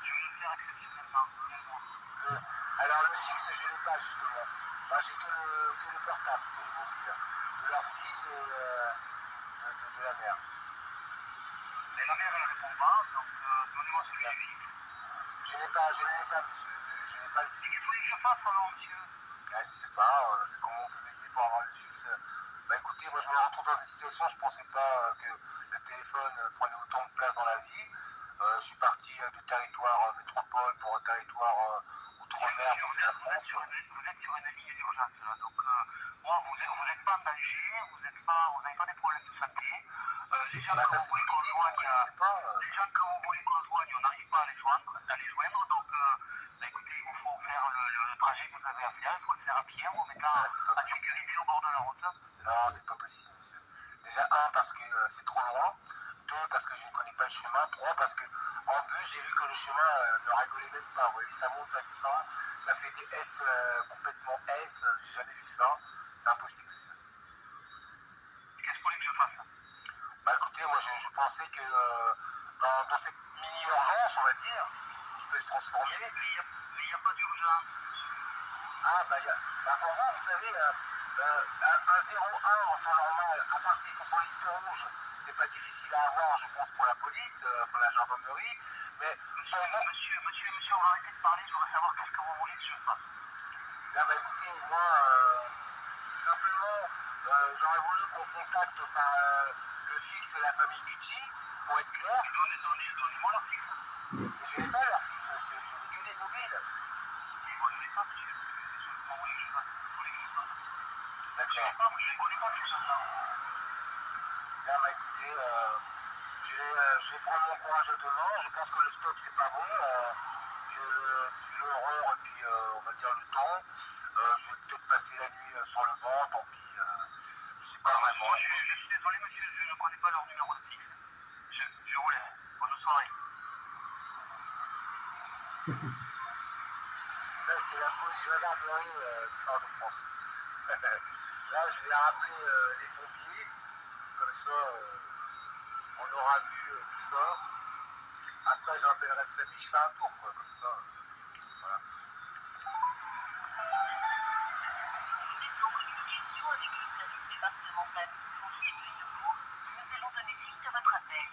je vais le faire exceptionnellement. Donnez-moi. alors le fixe, je ne l'ai pas justement. Moi, j'ai que le portable, que le mobile. De leur fils et de la mère. Mais la mère, elle répond pas, donc donnez-moi celui du fixe. Je n'ai pas, monsieur. Je n'ai pas le Et fixe. qu'est-ce que vous voulez que je fasse alors, monsieur? Ah, je sais pas, comment on peut m'aider pour avoir le fixe. Bah écoutez, moi je me retrouve dans une situation, je pensais pas que le téléphone prenait autant de place dans la vie. Je suis parti du territoire métropole pour un territoire outre-mer pour la Vous France. êtes sur une ligne d'urgence, là. Donc, moi, vous n'êtes pas en danger, vous n'avez pas des problèmes de santé. Les gens Bah que ça vous c'est voulez une qu'on idée, joigne, je sais pas. les gens que vous voulez qu'on joigne, on n'arrive pas à les joindre. Donc, bah, écoutez, il vous faut faire le trajet que vous avez à faire, il faut le faire à pied, en mettant en sécurité au bord de la route. Non, c'est pas possible, monsieur. Déjà, un, parce que c'est trop loin. Deux, parce que je ne connais pas le chemin. Trois, parce que en plus, j'ai vu que le chemin ne rigolait même pas. Vous voyez, ça monte, ça descend. Ça fait des S complètement S. J'ai jamais vu ça. C'est impossible, monsieur. Qu'est-ce que vous voulez que je fasse? Bah écoutez, moi je pensais que dans cette mini-urgence, on va dire, qui peut se transformer. Mais il n'y a pas d'urgence. Ah, bah pour vous, vous savez, un 01 en temps normal, à part s'ils sont sur liste rouge, c'est pas difficile à avoir, je pense, pour la police, pour la gendarmerie. Mais pour vous, Monsieur, on va arrêter de parler, je voudrais savoir qu'est-ce que vous voulez que je fasse. là, bah écoutez, moi, simplement, j'aurais voulu qu'on contacte par le fixe de la famille Gucci, pour être clair. Donnez-moi leur fixe. Mais je n'ai pas leur fixe, monsieur, je n'ai que des mobiles. Mais moi, je n'ai pas, monsieur. Vous voulez que je fasse? Vous voulez que je fasse? Je D'accord. sais pas, moi, je ne les connais pas, ces gens-là. Là, bah écoutez, je vais prendre mon courage à deux mains. Je pense que le stop, c'est pas bon. Vu l'horreur et puis, on va dire, le temps, je vais peut-être passer la nuit sur le banc, tant pis. Je sais pas vraiment. Moi, je suis désolé, monsieur, je ne connais pas leur numéro de fixe. Je vous laisse. Bonne soirée. Ça, c'est la police gendarmerie du Fort-de-France. Là, je vais rappeler les pompiers. Comme ça, on aura vu tout ça. Après, je rappellerai le samedi, je fais un tour, quoi, comme ça. Voilà. Vous êtes en communication avec le service départemental de plomberie et de secours. Nous allons donner suite à votre appel.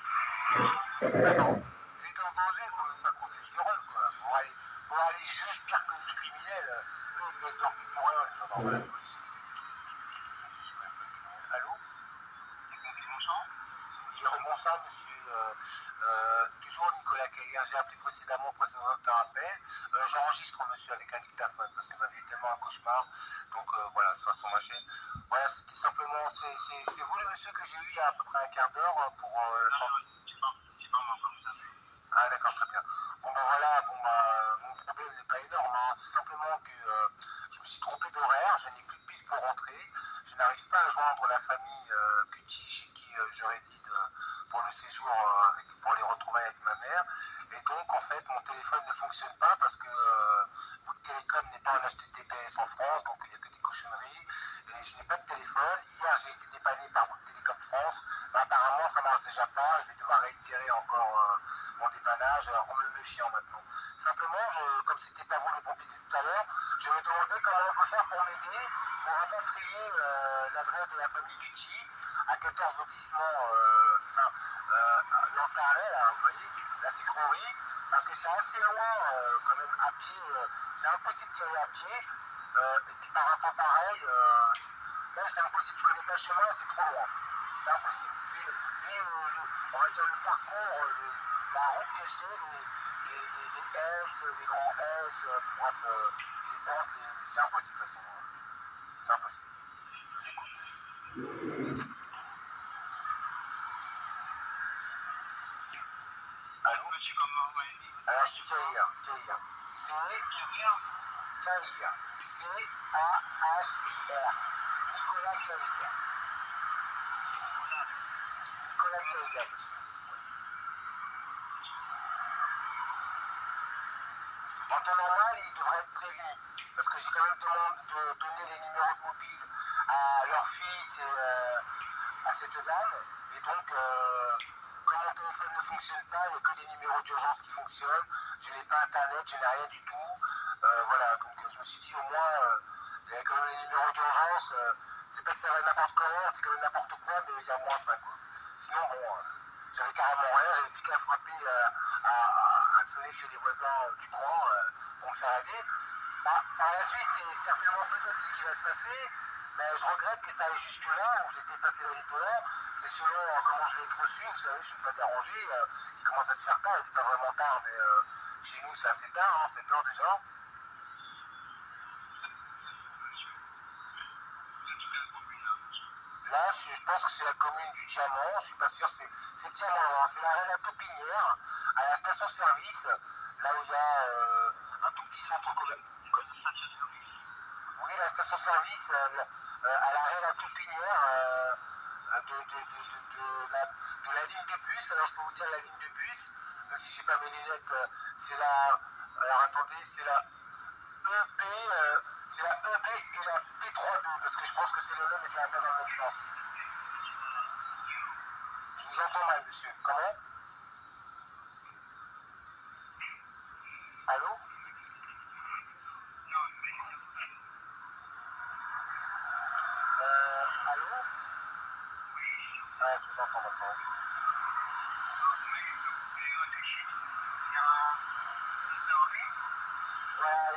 Vous êtes en danger, il faut même pas compter sur eux, quoi. Pour aller juger pire que les criminels, eux, ils ne dorment plus pour rien, les gendarmes à la police. Allô? Bonsoir, monsieur. Toujours Nicolas Cailly. J'ai appelé précédemment pour un appel. J'enregistre, monsieur, avec un dictaphone parce que ma vie est tellement un cauchemar. Donc voilà, ça sur ma chaîne. Voilà, c'était simplement. C'est vous le monsieur que j'ai eu il y a à peu près un quart d'heure pour. C'est pas moi, comme vous savez. Ah, d'accord, très bien. Bon, bah, bon voilà, bon, mon problème n'est pas énorme, hein. C'est simplement que je me suis trompé d'horaire, je n'ai plus de bus pour rentrer, je n'arrive pas à joindre la famille Cutie chez qui je réside pour le séjour, pour les retrouvailles avec ma mère, et donc en fait mon téléphone ne fonctionne pas parce que Bouygues Télécom n'est pas en HTTPS en France, donc il n'y a que des cochonneries, et je n'ai pas de téléphone. Hier j'ai été dépanné par Bouygues Télécom France, mais apparemment ça marche déjà pas, je vais devoir réitérer encore mon dépannage en me méfiant maintenant. Simplement, comme c'était pas vous le pompier de tout à l'heure, je me demandais comment on peut faire pour m'aider, pour rapatrier l'adresse de la famille Cutie à 14 lotissement Lantaret, là, vous voyez, la Cicrorie, parce que c'est assez loin quand même à pied, c'est impossible d'y aller à pied, et puis par un temps pareil, même c'est impossible, je connais pas le chemin, c'est trop loin, c'est impossible. Vu on va dire le parcours, la route que c'est, les S, les grands S, bref, les pentes, c'est impossible de toute façon, c'est impossible. Allô, monsieur, comment vous m'avez dit? Alors, je suis Kahir. Kahir. C-A-H-I-R. Nicolas Kahir. Nicolas Kahir, monsieur. En temps normal, il devrait être prévenu. Parce que j'ai quand même donné les numéros de mobile à leur fils et à cette dame. Et donc, comme mon téléphone ne fonctionne pas, il n'y a que les numéros d'urgence qui fonctionnent. Je n'ai pas internet, je n'ai rien du tout. Voilà, donc je me suis dit au moins, il y a quand même les numéros d'urgence. C'est pas que ça va n'importe comment, c'est quand même n'importe quoi, mais il y a moins ça, quoi. Sinon, bon, j'avais carrément rien, j'avais plus qu'à frapper, à sonner chez les voisins du coin pour me faire aider. Par la suite, c'est certainement peut-être ce qui va se passer, mais je regrette que ça aille jusque-là, où j'étais passé la nuit dehors. C'est selon comment je vais être reçu, vous savez, je ne suis pas dérangé, il commence à se faire tard, il n'est pas vraiment tard, mais chez nous c'est assez tard, hein, 7 heures déjà. Là, je pense que c'est la commune du Diamant, je suis pas sûr, c'est Diamant, hein, c'est l'arène à Taupinière, à la station-service, là où il y a un tout petit centre commercial. Oui, la station-service à l'arène à Taupinière de la ligne de bus. Alors je peux vous dire la ligne de bus, même si j'ai pas mes lunettes, c'est la. Alors attendez, c'est la EP, c'est la EP et la P32, parce que je pense que c'est le même et ça va pas dans le même sens. Je vous entends mal, monsieur. Comment? Allô? Allô? Ah, je vous entends maintenant. Voilà,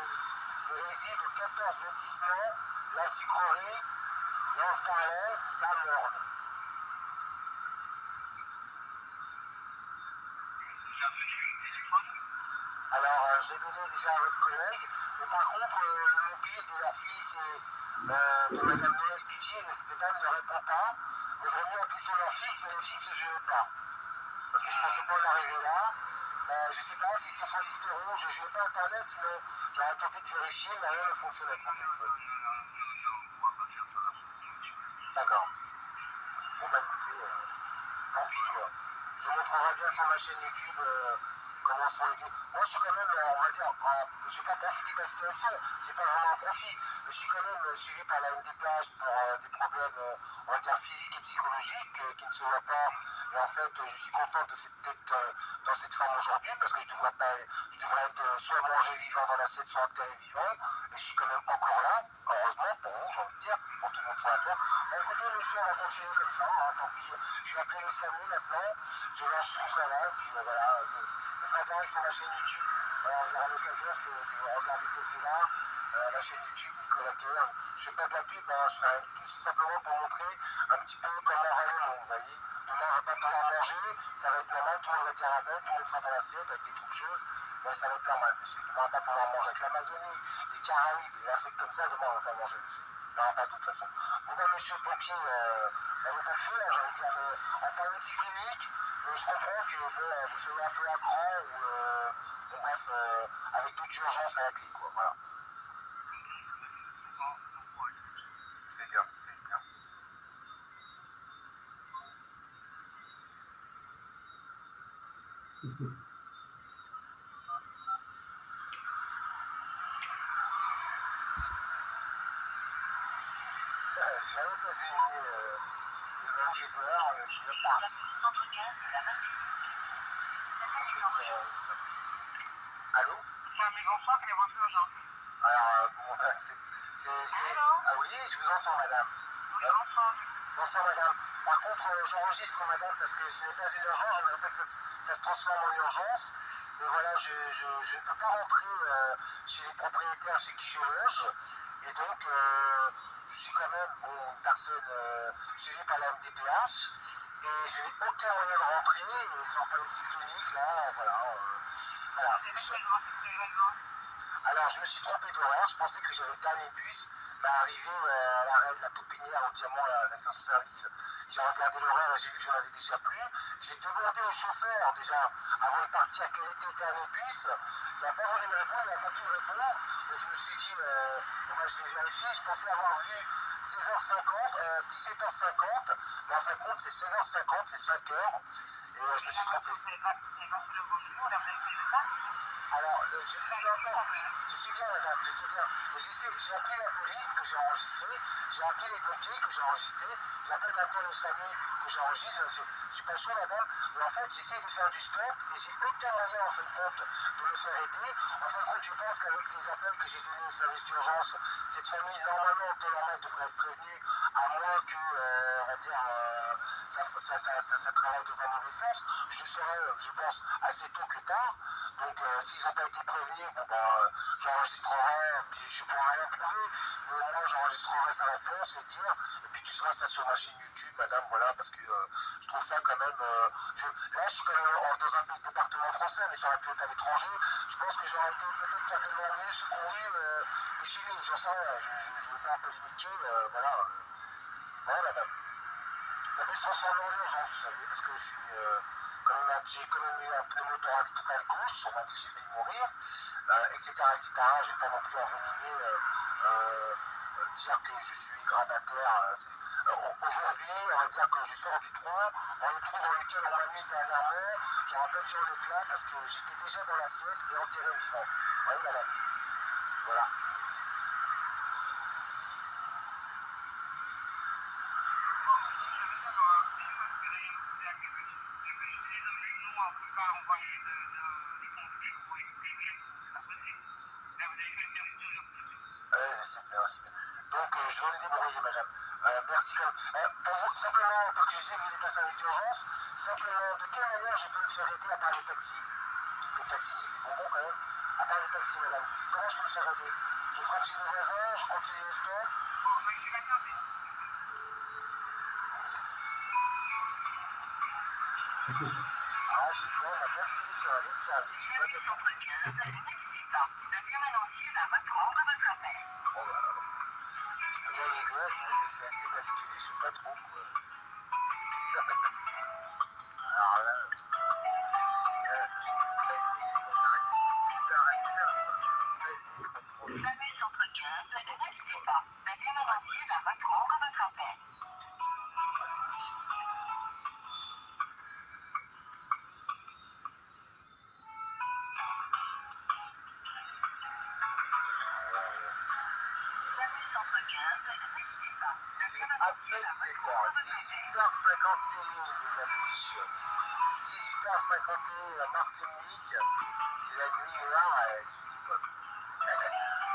il réside au 14 lotissement, la Sucrerie, Lance-Parlet, la Morne. Alors, j'ai donné déjà à votre collègue, mais par contre, le mobile de leur fils et de Madame Noël Cutie, cette dame ne répond pas. Vous aurez mieux appuyer sur leur fixe, mais le fixe je ne veux pas. Parce que je ne pensais pas en arriver là. Je ne sais pas si c'est sur l'Histéron, je n'ai pas internet, sinon j'aurais tenté de vérifier, mais rien ne fonctionne avec mon téléphone. D'accord. Bon bah écoutez, tant pis quoi. Je vous montrerai bien sur ma chaîne YouTube comment sont les... Moi je suis quand même, on va dire, je n'ai pas profité de la situation, c'est pas vraiment un profit, mais je suis quand même suivi par la MDPH pour des problèmes, on va dire, physiques et psychologiques qui ne se voient pas. Et en fait, je suis content d'être dans cette forme aujourd'hui parce que je devrais être soit mangé vivant dans l'assiette, soit enterré vivant. Et je suis quand même encore là, heureusement pour vous, j'ai envie de dire, pour tout le monde sur la terre. Écoutez, monsieur, on va continuer comme ça, hein, tant pis. Je vais appeler le SAMU maintenant, je vais voir jusqu'où ça va, et puis voilà, ça sera pareil sur ma chaîne YouTube. Alors, j'aurai l'occasion de regarder ceci là, la chaîne YouTube Nicolas Kahir. Je ne fais pas de la pub, hein, je fais tout simplement pour montrer un petit peu comment va le monde, vous voyez. Demain, on va pas pouvoir manger, ça va être normal, tout le monde va dire amen, tout le monde sera dans l'assiette avec des petites choses, mais ça va être normal, monsieur. Demain, on va pas pouvoir manger avec l'Amazonie, les Caraïbes, et l'Afrique comme ça, demain, on va pas manger, monsieur. Non, pas de toute façon. Bon, ben, monsieur le pompier, on va pas le faire, j'ai envie de dire, mais en période cyclonique, je comprends que bon, vous soyez un peu à cran ou Bon, bref, avec d'autres urgences à la clé, quoi, voilà. C'est bien, c'est bien. J'avais pas signé les anti-dollars, je ne pas. Centre 15 de la Allô? Mais bonsoir, quelle est votre urgence? Alors, bon, c'est... Ah oui, je vous entends, madame. Oui, bonsoir. Bonsoir, madame. Par contre, j'enregistre, madame, parce que ce n'est pas une urgence, j'aimerais pas que ça se transforme en urgence. Mais voilà, je ne peux pas rentrer chez les propriétaires chez qui je loge. Et donc, je suis quand même une personne suivie par la MDPH. Et je n'ai aucun moyen de rentrer. Et sans pas une petite clinique, là, voilà. Voilà. Alors, je me suis trompé d'horaire. Je pensais que j'avais le dernier bus. Arrivé à l'arrêt de la Taupinière au Diamant, la station-service, j'ai regardé l'horaire et j'ai vu que j'en avais déjà plus. J'ai demandé au chauffeur, déjà, avant de partir, quel était le dernier bus. Il n'a pas voulu me répondre, il n'a pas pu me répondre. Donc, je me suis dit, je vais vérifier. Je pensais avoir vu 16h50, 17h50. Mais en fin de compte, c'est 16h50, c'est 5h. Et je me suis trompé. Alors, je suis bien, madame, je suis bien. Mais j'ai appelé la police que j'ai enregistrée, j'ai appelé les pompiers que j'ai enregistrés, j'appelle maintenant le SAMU que j'enregistre, je suis pas chaud, madame, mais en fait, j'essaie de faire du stop et j'ai aucun moyen, en fin de compte, de me faire aider. En fin de compte, je pense qu'avec les appels que j'ai donnés au service d'urgence, cette famille, normalement, en temps normal, devrait être prévenue, à moins que, on va dire, ça travaille de mauvais sens. Je le saurai, je pense, assez tôt que tard. Donc, s'ils n'ont pas été prévenus, bon, j'enregistrerai, puis je ne pourrai rien prouver, mais au moins j'enregistrerai sa réponse et dire, et puis tu seras ça sur ma chaîne YouTube, madame, voilà, parce que je trouve ça quand même, là je suis quand même dans un département français, mais ça aurait pu être à l'étranger, je pense que j'aurais été peut-être certainement mieux secouru que chez nous, j'en sais rien, je ne veux pas polémiquer, voilà, voilà, madame. Ça peut se transformer en urgence, vous savez, parce que je suis j'ai quand même eu un pneumothorax total gauche, on m'a dit que j'ai failli mourir, etc., etc. Je vais pas non plus envenimer, dire que je suis grabataire. Aujourd'hui, on va dire que je sors du trou, dans le trou dans lequel on m'a mis dernièrement, j'aurais pas tiré le plat parce que j'étais déjà dans l'assiette et enterré vivant. Vous voyez, madame? Voilà. C'est bien, c'est bien. Donc, je vais me débrouiller, madame. Merci quand même. Pour vous, simplement, parce que je sais que vous êtes un service d'urgence, simplement, de quelle manière je peux me faire aider à part le taxi? Le taxi, c'est du bonbon quand même. À part le taxi, madame. Comment je peux me faire aider? Je frappe chez le voisin, je continue le stop. Ah, c'est bien, on a bien fini sur un autre service. Je sais pas La permanentier va reprendre votre appel. Oh là là. Je me donne les doigts, mais ça a été basculé, je sais pas trop quoi. Alors là, ça fait 13 minutes, on a resté 1 heure. Salut centre 15, ne quittez pas. La permanentier va reprendre votre appel. Salut centre 15, ne quittez pas. La À permanentier peine va 7 reprendre heures, votre appel. 18h51 les amis. 18h51 la Martinique, c'est la nuit noire, je dis pas.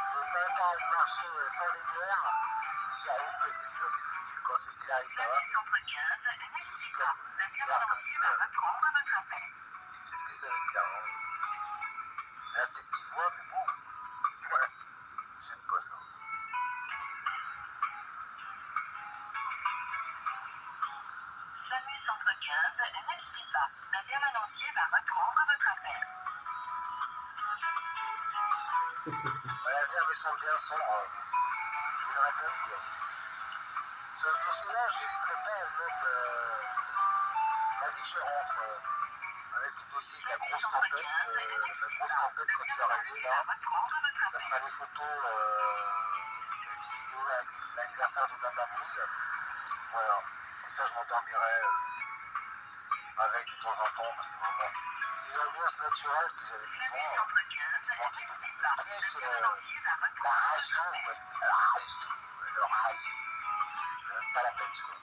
Je veux même pas marcher sans lumière, si à vous, parce que sinon c'est foutu quand c'est clair et ça va. Salut centre 15, ne quittez pas. La permanentier va reprendre votre appel. C'est ce que ça veut dire. Hein. Elle a peut-être petite voix, mais bon, ouais, j'aime pas ça. Salut centre 15, ne quittez pas. La permanentier va reprendre votre appel. L'avenir me semble bien sombre. Je vous le répète. Pour cela, je n'hésiterai pas à le mettre. On m'a dit que je rentre avec m'occupe aussi de la grosse tempête quand tu es arrivé là. Ça sera les photos, des petites vidéos avec l'anniversaire de ma mamouille. Voilà, comme ça je m'endormirai avec de temps en temps, parce que vraiment c'est l'ambiance naturelle que j'avais besoin. Je manquais de plus la rage tout, le rage, pas la peine quoi.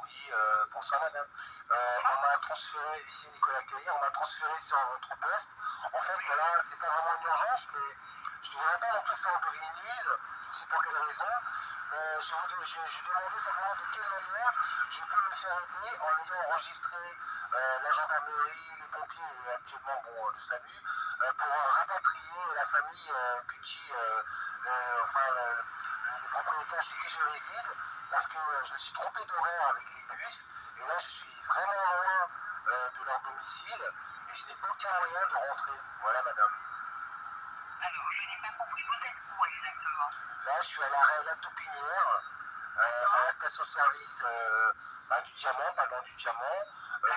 Oui, bonsoir madame. On m'a transféré, ici Nicolas Caillé, on m'a transféré sur votre poste. En fait, voilà, c'est pas vraiment une urgence, mais je ne voudrais pas non plus que ça en devienne une huile, je ne sais pour quelle raison. Mais j'ai demandé simplement de quelle manière je peux me faire aider en ayant enregistré la gendarmerie, les pompiers et actuellement bon, le SAMU, pour rapatrier la famille Gucci, les propriétaires chez qui je réside, parce que je me suis trompé d'horaire avec les bus, et là je suis vraiment loin de leur domicile, et je n'ai aucun moyen de rentrer. Voilà madame. Alors, je n'ai pas compris, vous êtes où exactement? Là je suis à l'arrêt La Taupinière, à la station-service du Diamant, pas loin du Diamant. Et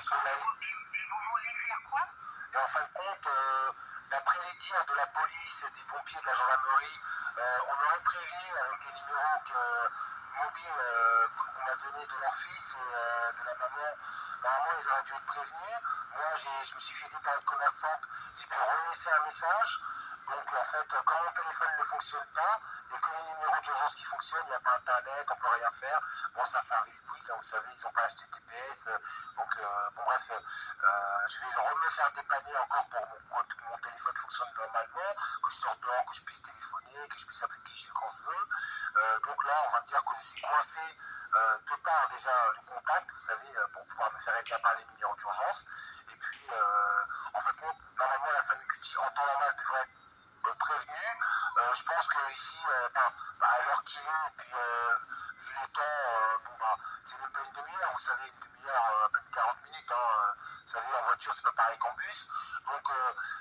vous voulez faire quoi? Et en fin de compte, d'après les dires de la police, des pompiers, de la gendarmerie, on aurait prévenu avec les numéros mobiles qu'on m'a donnés de leur fils et de la maman. Normalement, ils auraient dû être prévenus. Moi, je me suis fait aider par une commerçante. J'ai pu relaisser un message. Donc, en fait, comme mon téléphone ne fonctionne pas, il n'y a que les numéros d'urgence qui fonctionnent, il n'y a pas Internet, on ne peut rien faire. Bon, ça fait un risque, là, vous savez, ils n'ont pas acheté TPS. Donc, bon, bref, je vais me faire dépanner encore pour que mon téléphone fonctionne normalement, que je sorte dehors, que je puisse téléphoner, que je puisse appeler qui je veux quand je veux. Donc là, on va dire que je suis coincé de par déjà le contact, vous savez, pour pouvoir me faire aider à par les numéros d'urgence. Et puis, en fait, normalement, la famille Cutie, en temps normal, devrait être prévenu. Je pense que ici, à l'heure qu'il est, et puis vu le temps, c'est même pas une demi-heure, vous savez, une demi-heure, à peine 40 minutes, vous savez, en voiture, c'est pas pareil qu'en bus. Donc,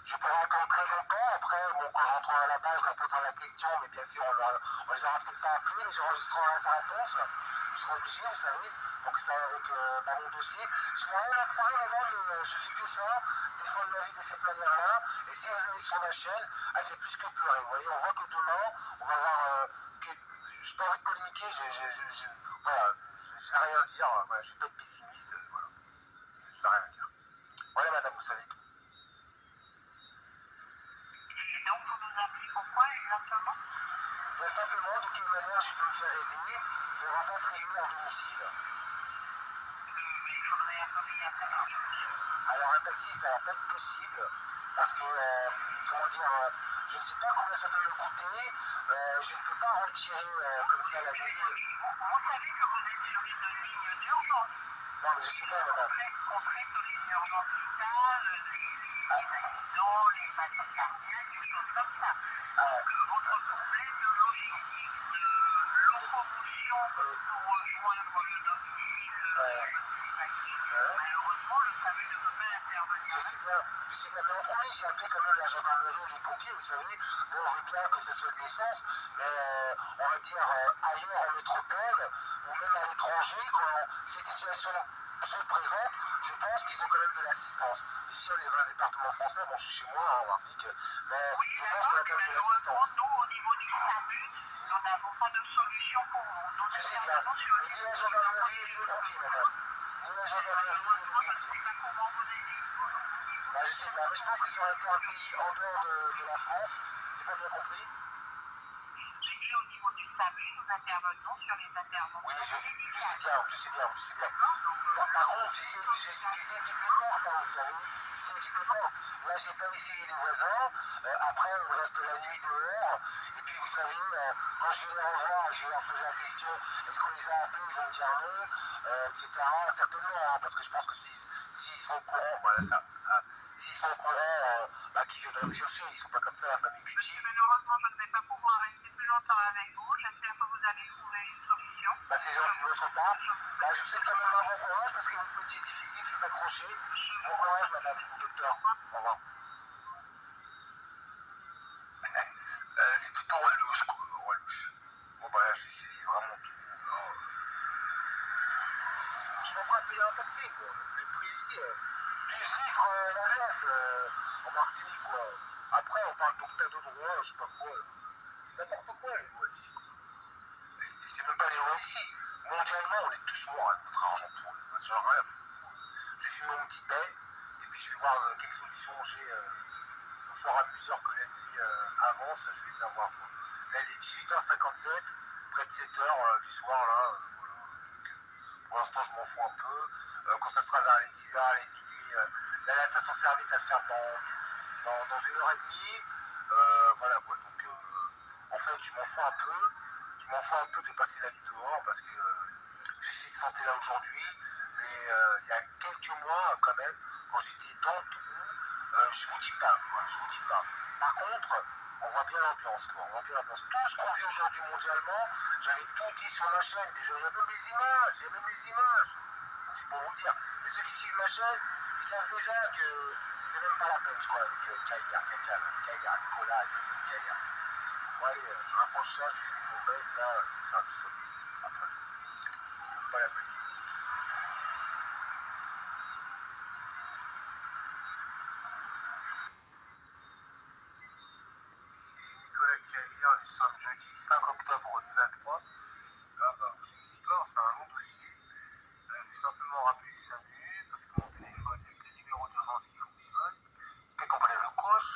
je pourrais attendre très longtemps. Après, bon, quand je rentrerai à la base, je leur poserai la question, mais bien sûr, on les aura peut-être pas appelés, mais j'enregistrerai sa réponse. Je serai obligé, vous savez, donc ça avec mon dossier. Je n'ai rien à prouver, madame, je fais que ça, défendre ma vie de cette manière-là. Et si vous allez sur ma chaîne, elle fait plus que pleurer. Vous voyez, on voit que demain, on va voir que je n'ai pas envie de polémiquer, voilà, je vais rien dire, voilà, je ne vais pas être pessimiste, voilà, je vais rien dire. Voilà, madame, vous savez tout. Et donc, vous nous appelez pourquoi exactement? Mais simplement, de quelle manière je peux me faire aider pour rapatrier mon domicile. Mais il faudrait appeler un taxi, monsieur. Alors un taxi, ça va pas être possible, parce que, comment dire, je ne sais pas combien ça peut me coûter, je ne peux pas retirer comme ça la ville. Vous savez que vous êtes sur une ligne d'urgence. Non, mais je sais pas, madame. On traite les urgences vitales, les accidents, les maladies cardiaques, des choses comme ça. Donc, votre problème de logistique, de locomotion pour rejoindre le domicile, je ne sais pas qui, malheureusement, le SAMU ne peut pas intervenir. Je sais bien, mais en premier, j'ai appelé quand même la gendarmerie ou les pompiers, vous savez. Bon, on veut bien que ce soit de l'essence, mais on va dire ailleurs en métropole, ou même à l'étranger, quand cette situation se présente, je pense qu'ils ont quand même de l'assistance. Ici, on est dans un département français, bon, je suis chez moi, en Martinique, mais Oui, je pense qu'on a quand même de malheureusement, l'assistance. nous, au niveau du SAMU, nous n'avons pas de solution pour vous. Nous Je sais bien, intervenons sur mais ni la gendarmerie, ni les pompiers, madame. Ni la gendarmerie, ni les Malheureusement, je ne pompiers. sais pas comment vous aider. Bah, je sais bien, mais je pense que ça aurait été un pays en dehors de la France. J'ai pas bien compris. J'ai dit au niveau du SAMU, nous intervenons sur les interventions Oui, je sais médicales. bien, je sais bien, je sais bien. Par contre, j'essaie qui me porte, vous savez. J'essaie qui me porte. Là, j'ai pas essayé les voisins. Après, on reste la nuit dehors. Et puis, vous savez, quand je vais les revoir, je vais leur poser la question, est-ce qu'on les a appelés, ils vont me dire non, etc. Certainement, parce que je pense que s'ils sont au courant, voilà ça. S'ils sont au courant, qu'ils viendraient me chercher, ils sont pas comme ça, la famille Gucci. Malheureusement, je ne vais pas pouvoir rester plus longtemps avec vous. J'espère que vous allez trouver une solution. C'est gentil de votre part. Je vous souhaite quand même un bon courage parce que votre métier est difficile, c'est accroché. Bon courage, madame, docteur. Au revoir. C'est tout en relouche, quoi, relouche. Bon, j'essaie vraiment tout. Je ne vais pas payer un taxi, quoi. Le prix ici, 10 litres la glace en Martinique, quoi. Après, on parle d'octa de droit, je sais pas quoi. C'est n'importe quoi, les lois ici. Et c'est même pas les lois ici. Mondialement, on est tous morts avec notre argent pour eux. J'en ai rien à foutre. Je vais fumer mon petit bain, et puis je vais voir quelle solution j'ai au fur et à mesure que la nuit avance, je vais bien voir, quoi. Là, il est 18h57, près de 7h du soir, là. Voilà. Pour l'instant, je m'en fous un peu. Quand ça sera vers les 10h, les minuit, là, la station-service, elle ferme dans 1h30. Voilà, quoi. Donc, en fait, je m'en fous un peu. Je m'en fous un peu de passer la nuit dehors parce que j'ai cette santé-là aujourd'hui. Mais il y a quelques mois, quand même, quand j'étais dans le trou, je vous dis pas, quoi. Je vous dis pas. Par contre, on voit bien l'ambiance, quoi. On voit bien l'ambiance. Tout ce qu'on vit aujourd'hui mondialement, j'avais tout dit sur ma chaîne. Déjà, il y a même les images. Il y a même les images. Donc, c'est pour vous dire. Mais ceux qui suivent ma chaîne, ils savent déjà que c'est même pas la peine, je crois, avec Kaya, Nicolas, Kaya. Bon, allez, je rapproche ça, je suis mauvaise, là, c'est un petit peu. Après, même pas la peine. Nicolas Kaya, nous sommes jeudi 5 octobre 2023. Là, bah, c'est une histoire, c'est un long dossier. Je vais simplement rappeler salut, parce que mon téléphone, il y a que le numéro d'urgence qui fonctionne. Dès qu'on connaît le coche,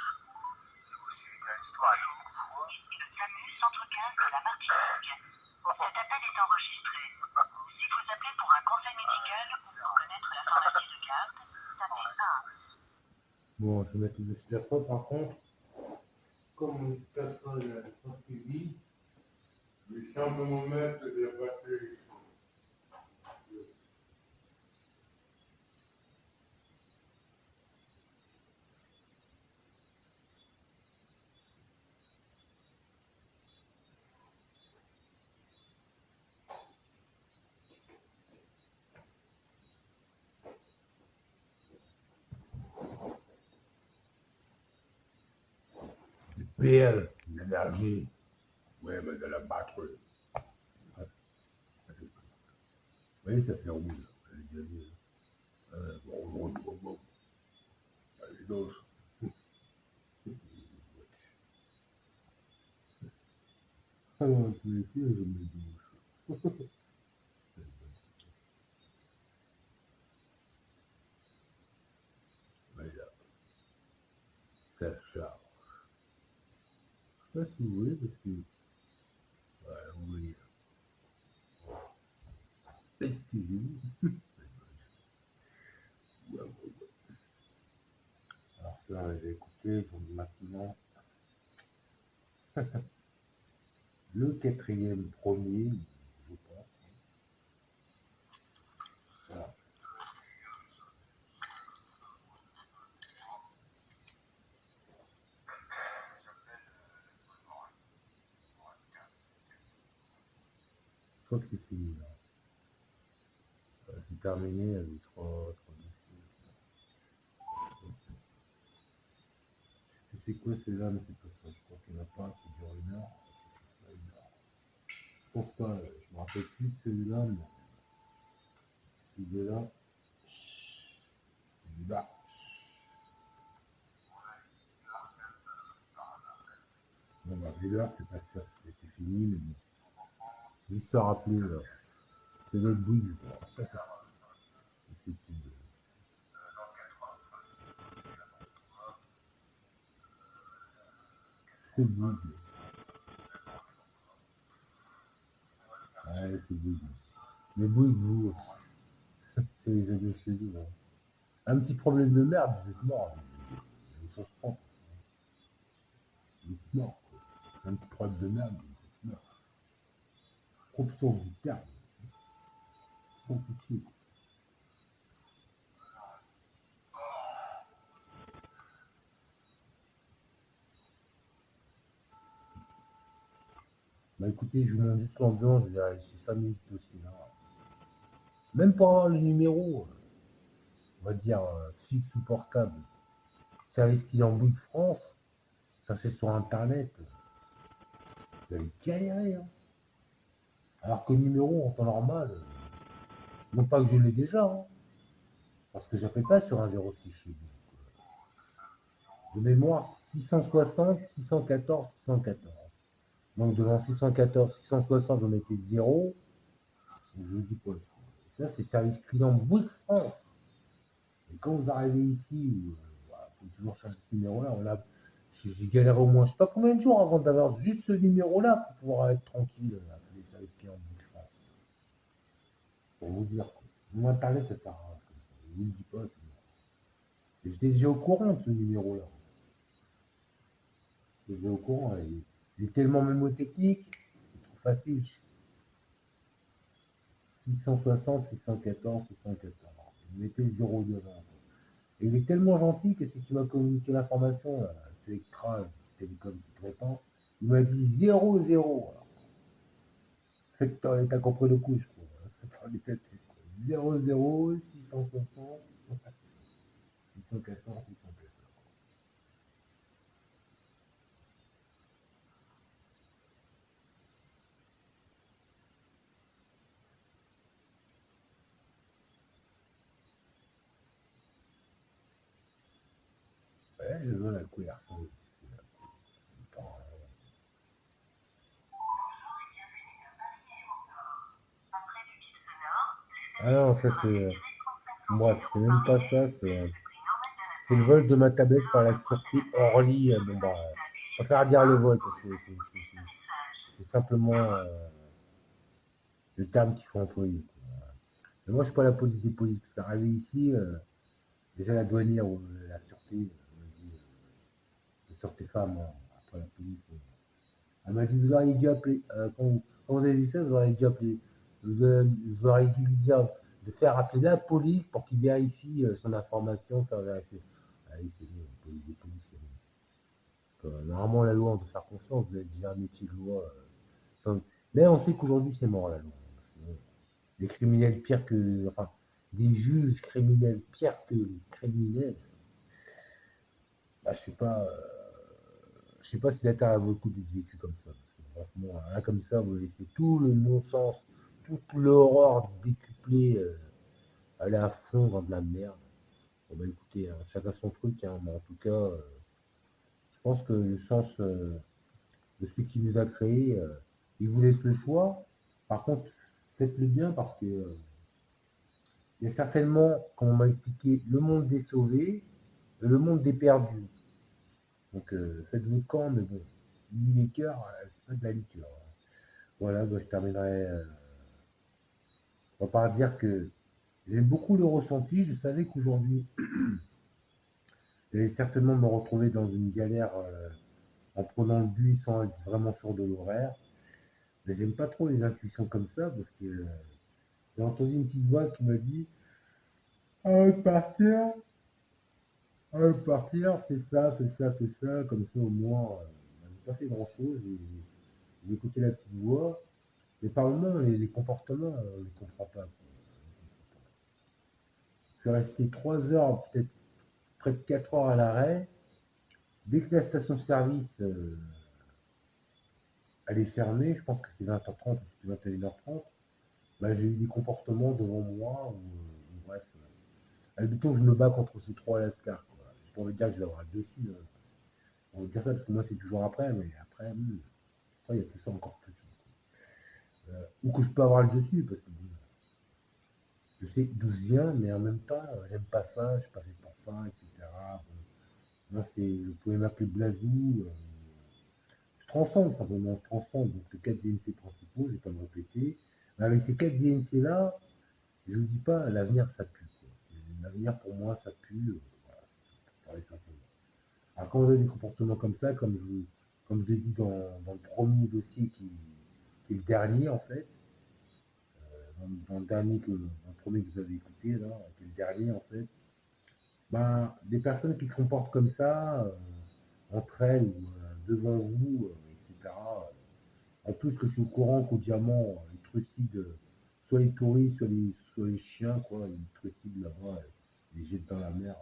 si vous suivez bien l'histoire avec une fois. SAMU Centre 15 de la Martinique. Cet appel est enregistré. Si vous appelez pour un conseil médical ou pour connaître la pharmacie de garde, tapez 1. Bon, je vais mettre le téléphone par contre. Comme mon téléphone est pas suivi, je vais simplement mettre de la batterie. PL, l'énergie. Ouais, mais de la batterie. Vous voyez, ça fait rouge. Bon. Allez, douche. Alors, tous les filles, je me douche. Voilà. Ça charge. Je sais pas si vous voyez, parce que. Voilà, vous voyez. Excusez-moi. Alors, ça, j'ai écouté, donc maintenant. Le quatrième premier, je pense. Voilà. Je crois que c'est fini là. C'est terminé avec trois dossiers. C'est quoi celui-là, mais c'est pas ça. Je crois qu'il n'y en a pas un qui dure 1 heure. C'est ça, 1 heure. Je pense pas, je me rappelle plus de celui-là, mais celui-là. Celui-là. Bon, bah, 1 heure, c'est pas sûr. C'est fini, mais bon. Juste se rappeler, là. C'est notre bouille, quoi. C'est une. C'est bouille. Ouais, c'est bouille. Mais bouille, vous, c'est les années chez vous. Hein. Un petit problème de merde, vous êtes mort. Je vous surprends. Vous êtes mort. C'est un petit problème de merde, vous êtes mort. Profitons du terme. Sans pitié. Bah écoutez, je vous montre juste l'ambiance, je vais rester 5 minutes aussi là. Même pour avoir le numéro, on va dire fixe ou portable, service client Bouygues de France, cherchez sur internet, vous allez galérer. Hein. Alors que le numéro en temps normal, non pas que je l'ai déjà, hein, Parce que j'appelle pas sur un 06 chez vous. De mémoire, 660, 614, 614. Donc devant 614, 660, j'en mettais 0. Donc je vous dis pas. Ça, c'est service client Bouygues France. Et quand vous arrivez ici, voilà, faut toujours changer ce numéro-là. J'ai galéré au moins, je sais pas combien de jours avant d'avoir juste ce numéro-là pour pouvoir être tranquille avec les services clients Bouygues France. Pour vous dire, quoi. Mon internet, ça sert à rien. Je vous le dis pas. J'étais déjà au courant de ce numéro-là. J'étais déjà au courant. Il est tellement mémotechnique, c'est trop facile. 660, 614, 614. Vous mettez 0 devant. Et il est tellement gentil que si tu m'as communiqué l'information, c'est Electra Télécom qui te répond, il m'a dit 0, 0. Alors, fait que t'as compris le coup, je crois. Fait les têtes, 0, 0, 660, 614, 614. Ouais, je veux la couleur. Ah non, ça c'est. Bref, c'est même pas ça, c'est le vol de ma tablette par la sûreté Orly. Bon bah, je préfère dire le vol parce que c'est simplement le terme qu'il faut employer. Mais moi, je suis pas la police des polices. Parce qu'arrivé ici, déjà la douanière ou la sûreté m'a dit, la sûreté femme, après la police, elle m'a dit, vous auriez dû appeler, quand vous avez vu ça, vous auriez dû appeler, vous auriez dû lui dire de faire appeler la police pour qu'il vérifie son information, faire vérifier. Ah oui, c'est bien, la police des polices, c'est bien. Normalement, la loi, on doit faire confiance, vous avez déjà un métier de loi. Mais on sait qu'aujourd'hui, c'est mort, la loi. Des criminels pires que. Enfin, des juges criminels pires que les criminels. Bah, je sais pas si la Terre a vaut le coup d'être vécue comme ça. Parce que franchement, là, comme ça, vous laissez tout le non-sens, toute l'horreur décuplée, aller à fond dans de la merde. Bon, bah écoutez, hein, chacun son truc, hein, mais en tout cas, je pense que le sens de ce qui nous a créés, il vous laisse le choix. Par contre, faites-le bien parce que il y a certainement, comme on m'a expliqué, le monde des sauvés et le monde des perdus. Donc faites votre camp, mais bon, ni les cœurs, c'est pas de la liqueur. Voilà, bah, je terminerai. On va pas dire que j'aime beaucoup le ressenti. Je savais qu'aujourd'hui, j'allais certainement me retrouver dans une galère en prenant le bus sans être vraiment sûr de l'horaire. Mais j'aime pas trop les intuitions comme ça parce que j'ai entendu une petite voix qui m'a dit partir, partir, fais ça, fais ça, fais ça. Comme ça, au moins, j'ai pas fait grand chose. J'ai écouté la petite voix. Mais par moments, les comportements, on ne les comprend pas. Je suis resté 3 heures, peut-être près de 4 heures à l'arrêt. Dès que la station-service elle est fermée, je pense que c'est 20h30 ou c'est 21h30, bah, j'ai eu des comportements devant moi ou bref. Admettons que je me bats contre ces trois lascars. J'ai pas envie de dire que je vais avoir le dessus. On va dire ça parce que moi c'est toujours après, mais après, il y a tout ça encore plus. Ou que je peux avoir le dessus parce que bon, je sais d'où je viens, mais en même temps, j'aime pas ça, je suis pas fait pour ça, etc. Bon, moi, vous pouvez m'appeler Blasou. Je transcende simplement, je transcende. Donc les 4 ZNC principaux, je vais pas me répéter. Mais avec ces 4 ZNC là, je vous dis pas, l'avenir ça pue. L'avenir pour moi ça pue. Voilà, pour parler simplement. Alors quand vous avez des comportements comme ça, comme je l'ai dit dans le premier dossier qui est le dernier en fait, dans le dernier dans le premier que vous avez écouté là, qui est le dernier en fait, ben, des personnes qui se comportent comme ça, entre elles ou devant vous, etc. En plus que je suis au courant qu'au diamant, ils trucident soit les touristes, soit les chiens, quoi, ils trucident là-bas, ils les jettent dans la mer.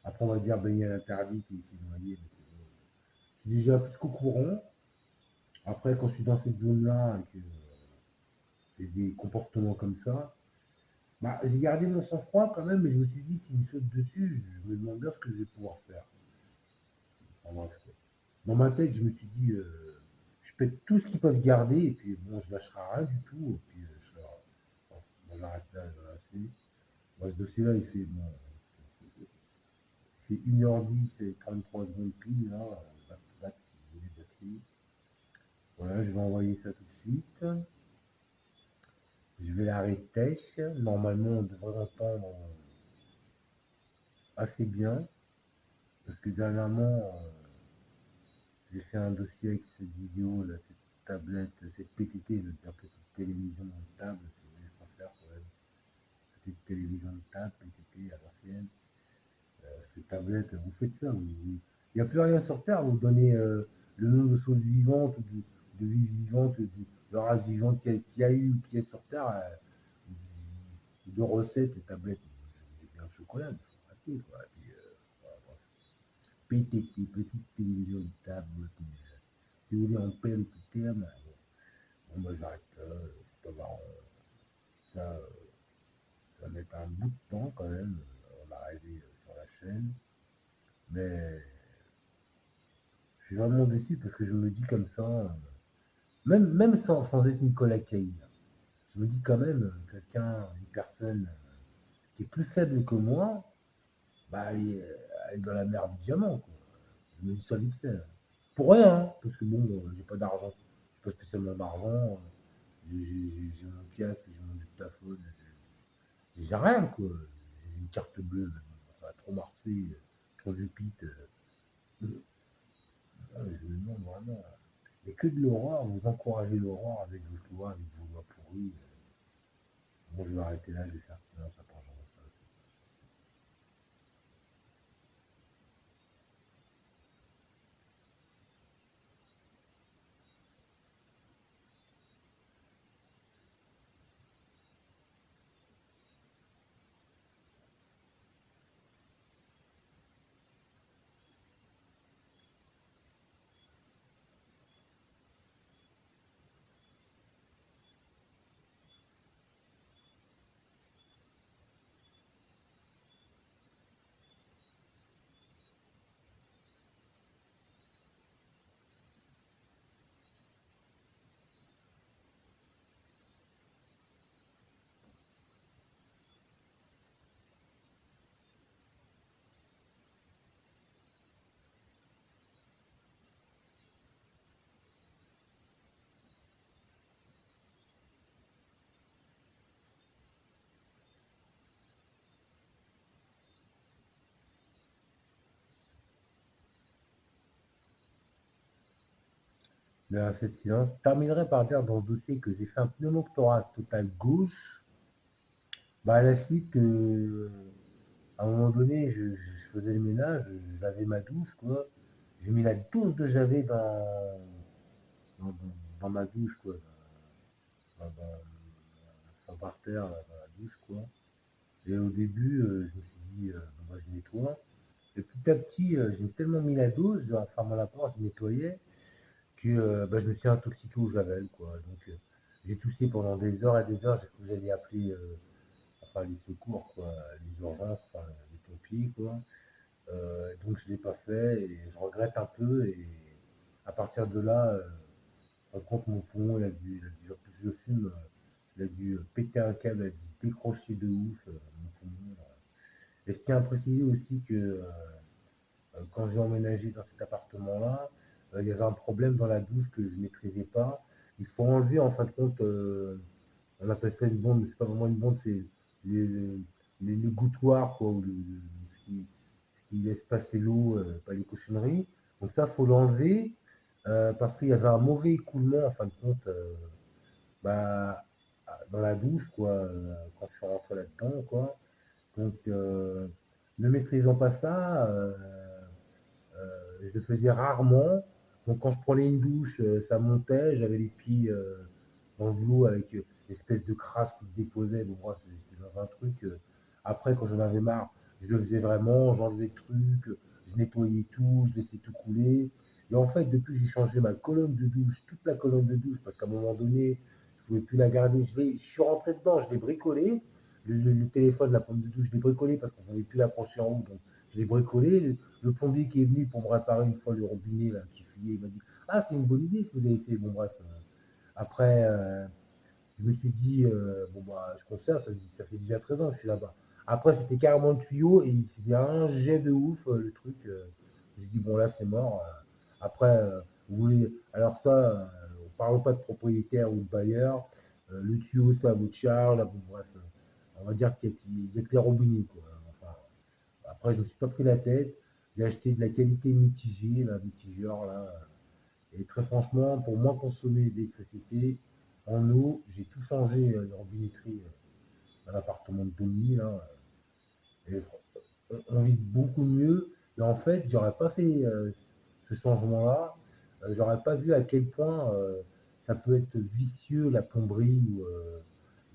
Après, on va dire baigner à l'interdit et s'est noyé, mais c'est bon. Je suis déjà plus qu'au courant. Après, quand je suis dans cette zone-là et que j'ai des comportements comme ça, Bah, j'ai gardé mon sang-froid quand même, mais je me suis dit, s'il me saute dessus, je me demande bien ce que je vais pouvoir faire. En bref, quoi. Dans ma tête, je me suis dit, je pète tout ce qu'ils peuvent garder, et puis bon, je lâcherai rien du tout, et puis je leur... Bon, moi, j'arrête là, j'en ai assez. Moi, ce dossier-là, il fait, bon, c'est 1h10 et 33 secondes pile, là, back, si vous voulez, de batterie. Voilà, je vais envoyer ça tout de suite. Je vais l'arrêter. Normalement, on devrait entendre assez bien, parce que dernièrement, j'ai fait un dossier avec cette vidéo, là, cette tablette, cette PTT, je veux dire petite télévision de table, si vous voulez, je préfère quand même. Petite télévision de table, PTT à l'ancienne. Parce que tablette, vous faites ça, il n'y a plus rien sur Terre, vous donnez le nombre de choses vivantes, de vies vivantes, de races vivantes qu'il y a eu, qui est sur Terre, de recettes et tablettes. J'ai bien le chocolat, mais il faut arrêter, quoi. Et puis, voilà, bref. PTT, petite télévision de table, si vous voulez, en paix le petit terme, bon, bah, j'arrête là, c'est pas marrant. Ça, ça va mettre un bout de temps quand même, on va arriver sur la chaîne, mais je suis vraiment déçu parce que je me dis comme ça, même sans être Nicolas Cage, je me dis quand même, quelqu'un, une personne qui est plus faible que moi, bah, elle est dans la mer du diamant, quoi. Je me dis ça vite fait. Pour rien, hein, parce que bon, j'ai pas d'argent, j'ai pas spécialement d'argent, j'ai mon casque, j'ai mon dictaphone, j'ai rien, quoi. J'ai une carte bleue, mais bon, ça va trop marcher, trop Jupiter. Je me demande vraiment. Il n'y a que de l'horreur, vous encouragez l'horreur avec vos lois, avec vos lois pourries. Moi, je vais arrêter là, je vais faire silence après genre ça. Mais assez de silence. Je terminerai par dire dans le dossier que j'ai fait un pneumothorax total gauche. Bah, à la suite, à un moment donné, je faisais le ménage, j'avais ma douche, quoi. J'ai mis la dose de javet dans, dans ma douche, quoi. Enfin, par terre, dans la douche, quoi. Et au début, je me suis dit, bon, moi, je nettoie. Et petit à petit, j'ai tellement mis la dose, en fermant la porte, je nettoyais, que bah, je me suis intoxiqué au javel, quoi. Donc, j'ai toussé pendant des heures et des heures. J'ai cru que j'allais appeler enfin, les secours, quoi, les urgences, enfin, les pompiers, quoi. Donc, je ne l'ai pas fait et je regrette un peu. Et à partir de là, par contre, mon poumon, en plus je fume, il a dû péter un câble, il a dû décrocher de ouf, mon poumon. Et je tiens à préciser aussi que quand j'ai emménagé dans cet appartement-là, il y avait un problème dans la douche que je ne maîtrisais pas. Il faut enlever, en fin de compte, on appelle ça une bonde, mais c'est pas vraiment une bonde, c'est les, les gouttoirs, quoi, ce qui laisse passer l'eau, pas les cochonneries. Donc ça, il faut l'enlever parce qu'il y avait un mauvais écoulement, en fin de compte, bah, dans la douche, quoi, quand je suis rentré là-dedans, quoi. Donc, ne maîtrisant pas ça, je le faisais rarement. Donc quand je prenais une douche, ça montait, j'avais les pieds dans l'eau avec une espèce de crasse qui se déposait. Bon, bref, j'étais dans un truc. Après, quand j'en avais marre, je le faisais vraiment, j'enlevais le truc, je nettoyais tout, je laissais tout couler. Et en fait, depuis que j'ai changé ma colonne de douche, toute la colonne de douche, parce qu'à un moment donné, je ne pouvais plus la garder, je suis rentré dedans, je l'ai bricolé. le téléphone, la pompe de douche, je l'ai bricolé parce qu'on ne pouvait plus l'accrocher en haut. Donc, je l'ai bricolé. Le plombier qui est venu pour me réparer une fois le robinet là, qui fuyait, il m'a dit ah, c'est une bonne idée ce que vous avez fait. Bon, bref. Après, je me suis dit bon, bah, je conserve, ça fait déjà 13 ans que je suis là-bas. Après, c'était carrément le tuyau et c'était un jet de ouf, le truc. J'ai dit bon, là, c'est mort. Après, vous voulez. Alors, ça, on ne parle pas de propriétaire ou de bailleur. Le tuyau, c'est à votre charge. Là, bon, bref, on va dire qu'il y a que les robinets, quoi. Enfin, après, je ne me suis pas pris la tête. J'ai acheté de la qualité mitigée, là, mitigeur, là. Et très franchement, pour moins consommer d'électricité en eau, j'ai tout changé, les robinetteries dans l'appartement de Denis, là. Et on vit beaucoup mieux. Et en fait, j'aurais pas fait ce changement-là. J'aurais pas vu à quel point ça peut être vicieux, la plomberie ou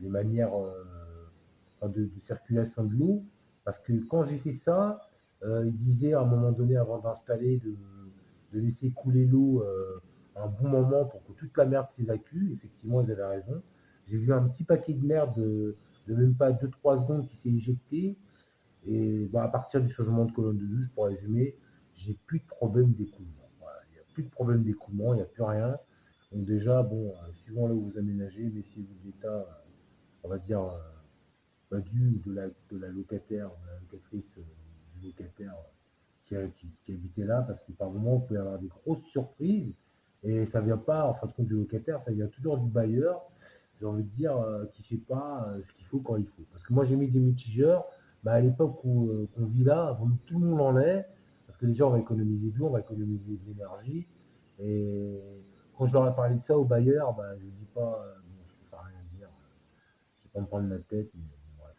les manières enfin, de circulation de l'eau. Parce que quand j'ai fait ça, il disait à un moment donné, avant d'installer, de laisser couler l'eau un bon moment pour que toute la merde s'évacue. Effectivement, ils avaient raison. J'ai vu un petit paquet de merde de même pas 2-3 secondes qui s'est éjecté. Et bah, à partir du changement de colonne de douche, pour résumer, j'ai plus de problème d'écoulement. Voilà, il n'y a plus de problème d'écoulement, il n'y a plus rien. Donc déjà, bon, suivant là où vous aménagez, méfiez-vous de l'état, on va dire, de la locataire, de la locatrice, du locataire qui habitait là, parce que par moment, vous pouvez avoir des grosses surprises, et ça vient pas, en fin de compte, du locataire, ça vient toujours du bailleur, j'ai envie de dire, qui ne sait pas ce qu'il faut quand il faut. Parce que moi, j'ai mis des mitigeurs, bah, à l'époque où on vit là, avant que tout le monde en ait, parce que déjà, on va économiser de l'eau, on va économiser de l'énergie, et quand je leur ai parlé de ça au bailleur, bah, je ne dis pas, bon, je ne peux rien dire, je ne vais pas me prendre la tête, mais bon, bref,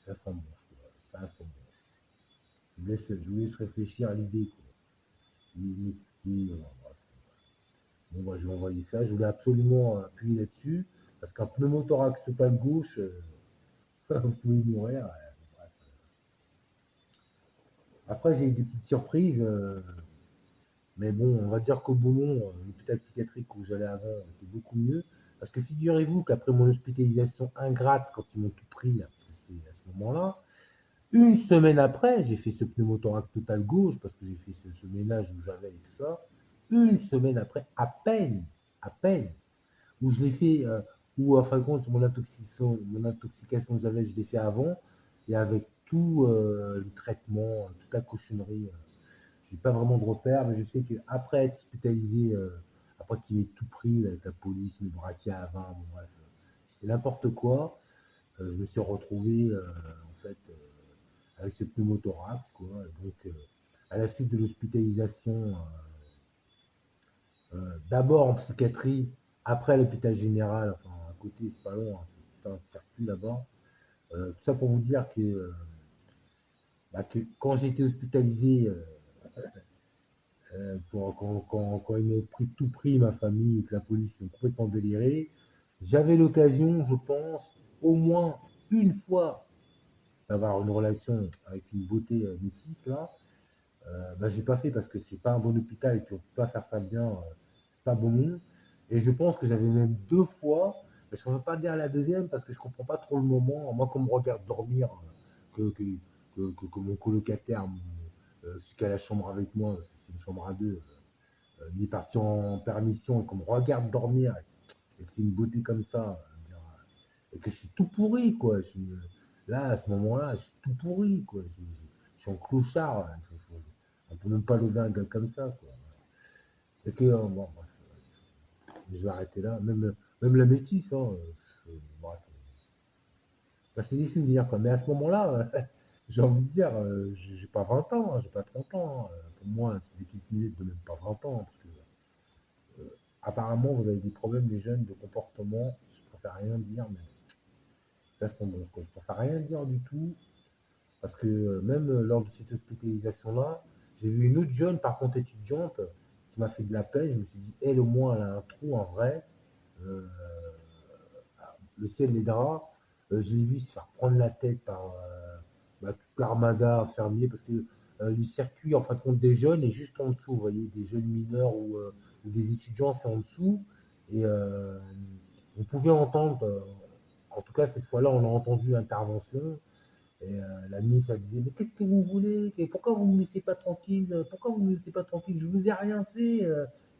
ça sent bon, je trouve, ça sent bon. Je vous laisse réfléchir à l'idée, quoi. Bref. Bon, bah, je vais envoyer ça. Je voulais absolument appuyer là-dessus, parce qu'un pneumothorax total gauche, vous pouvez mourir. Bref. Après, j'ai eu des petites surprises, mais bon, on va dire qu'au Beaumont, l'hôpital psychiatrique où j'allais avant était beaucoup mieux. Parce que figurez-vous qu'après mon hospitalisation ingrate, quand ils m'ont tout pris, là, parce que c'était à ce moment-là, une semaine après, j'ai fait ce pneumothorax total gauche, parce que j'ai fait ce ménage où j'avais et tout ça. Une semaine après, à peine, où je l'ai fait, où en fin de compte, mon intoxication que j'avais, je l'ai fait avant, et avec tout le traitement, toute la cochonnerie. J'ai pas vraiment de repères, mais je sais qu'après être hospitalisé, après qu'il m'ait tout pris avec la police, me braquer à 20, bon, bref, c'est n'importe quoi. Je me suis retrouvé en fait avec ce pneumothorax, quoi. Donc, à la suite de l'hospitalisation, d'abord en psychiatrie, après à l'hôpital général, enfin à côté, c'est pas loin, hein, c'est un circuit là-bas. Tout ça pour vous dire que quand j'ai été hospitalisé, quand ils m'ont tout pris, ma famille, et que la police sont complètement délirés, j'avais l'occasion, je pense, au moins une fois d'avoir une relation avec une beauté métisse là. Bah, j'ai pas fait parce que c'est pas un bon hôpital et puis on peut pas faire ça bien, c'est pas bon. Et je pense que j'avais même 2 fois, mais je ne peux pas dire la deuxième parce que je comprends pas trop le moment. Moi, qu'on me regarde dormir, que mon colocataire, celui qui a la chambre avec moi, c'est une chambre à deux, il est parti en permission et qu'on me regarde dormir et que c'est une beauté comme ça, et que je suis tout pourri, quoi. Là, à ce moment-là, je suis tout pourri, quoi. Je suis en clochard, là. On peut même pas lever un gars comme ça, quoi. Et que, bon, bref, je vais arrêter là. Même la métisse, hein, bref. Bah, c'est des souvenirs, quoi. Mais à ce moment-là, j'ai envie de dire, j'ai pas 20 ans, hein, j'ai pas 30 ans, hein. Pour moi, c'est des petites minutes de même pas 20 ans, hein, parce que apparemment, vous avez des problèmes, les jeunes, de comportement. Je préfère rien dire, mais ça, c'est bon, quoi. Je préfère rien dire du tout, parce que même lors de cette hospitalisation-là, j'ai vu une autre jeune, par contre étudiante, qui m'a fait de la peine. Je me suis dit, elle, au moins, elle a un trou, en vrai. Euh, le ciel l'aidera. Je l'ai vu se faire prendre la tête par toute l'armada infirmier, parce que le circuit, en fin de compte, des jeunes est juste en dessous. Vous voyez, des jeunes mineurs ou des étudiants, c'est en dessous. Et on pouvait entendre, en tout cas, cette fois-là, on a entendu l'intervention. Et la Miss, elle disait, mais qu'est-ce que vous voulez? Pourquoi vous ne me laissez pas tranquille? Pourquoi vous ne me laissez pas tranquille? Je vous ai rien fait,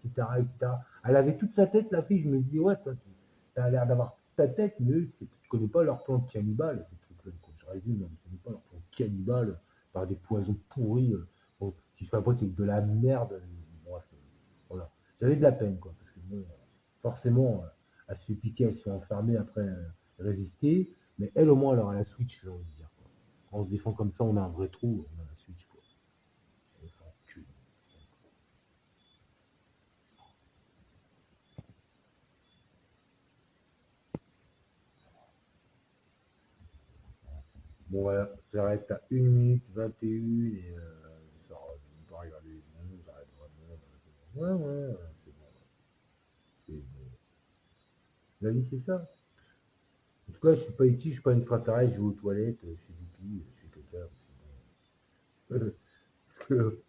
etc., etc. Elle avait toute sa tête, la fille. Je me dis, ouais, toi, tu as l'air d'avoir toute ta tête, mais eux, tu ne connais pas leur plan de cannibale. Ces trucs-là, quand je résume, ils ne connaissent pas leur plan de cannibale par des poisons pourris qui se fabriquent avec de la merde. Bref, voilà. J'avais de la peine, quoi, parce que bon, forcément, elle se fait piquer, elle se fait enfermer après résister. Mais elle, au moins, elle aura la Switch, j'ai envie de dire. Quoi. Quand on se défend comme ça, on a un vrai trou, on a la Switch. Quoi. Et ça encule. Bon, voilà, ça s'arrête à 1 minute 21 et ça ne pas regarder les news, j'arrête vraiment. Ouais, ouais, c'est bon. C'est bon. La vie, c'est ça. En tout cas, je suis pas ici, je suis pas un extraterrestre, je vais aux toilettes, je suis pipi, je suis quelqu'un. Parce que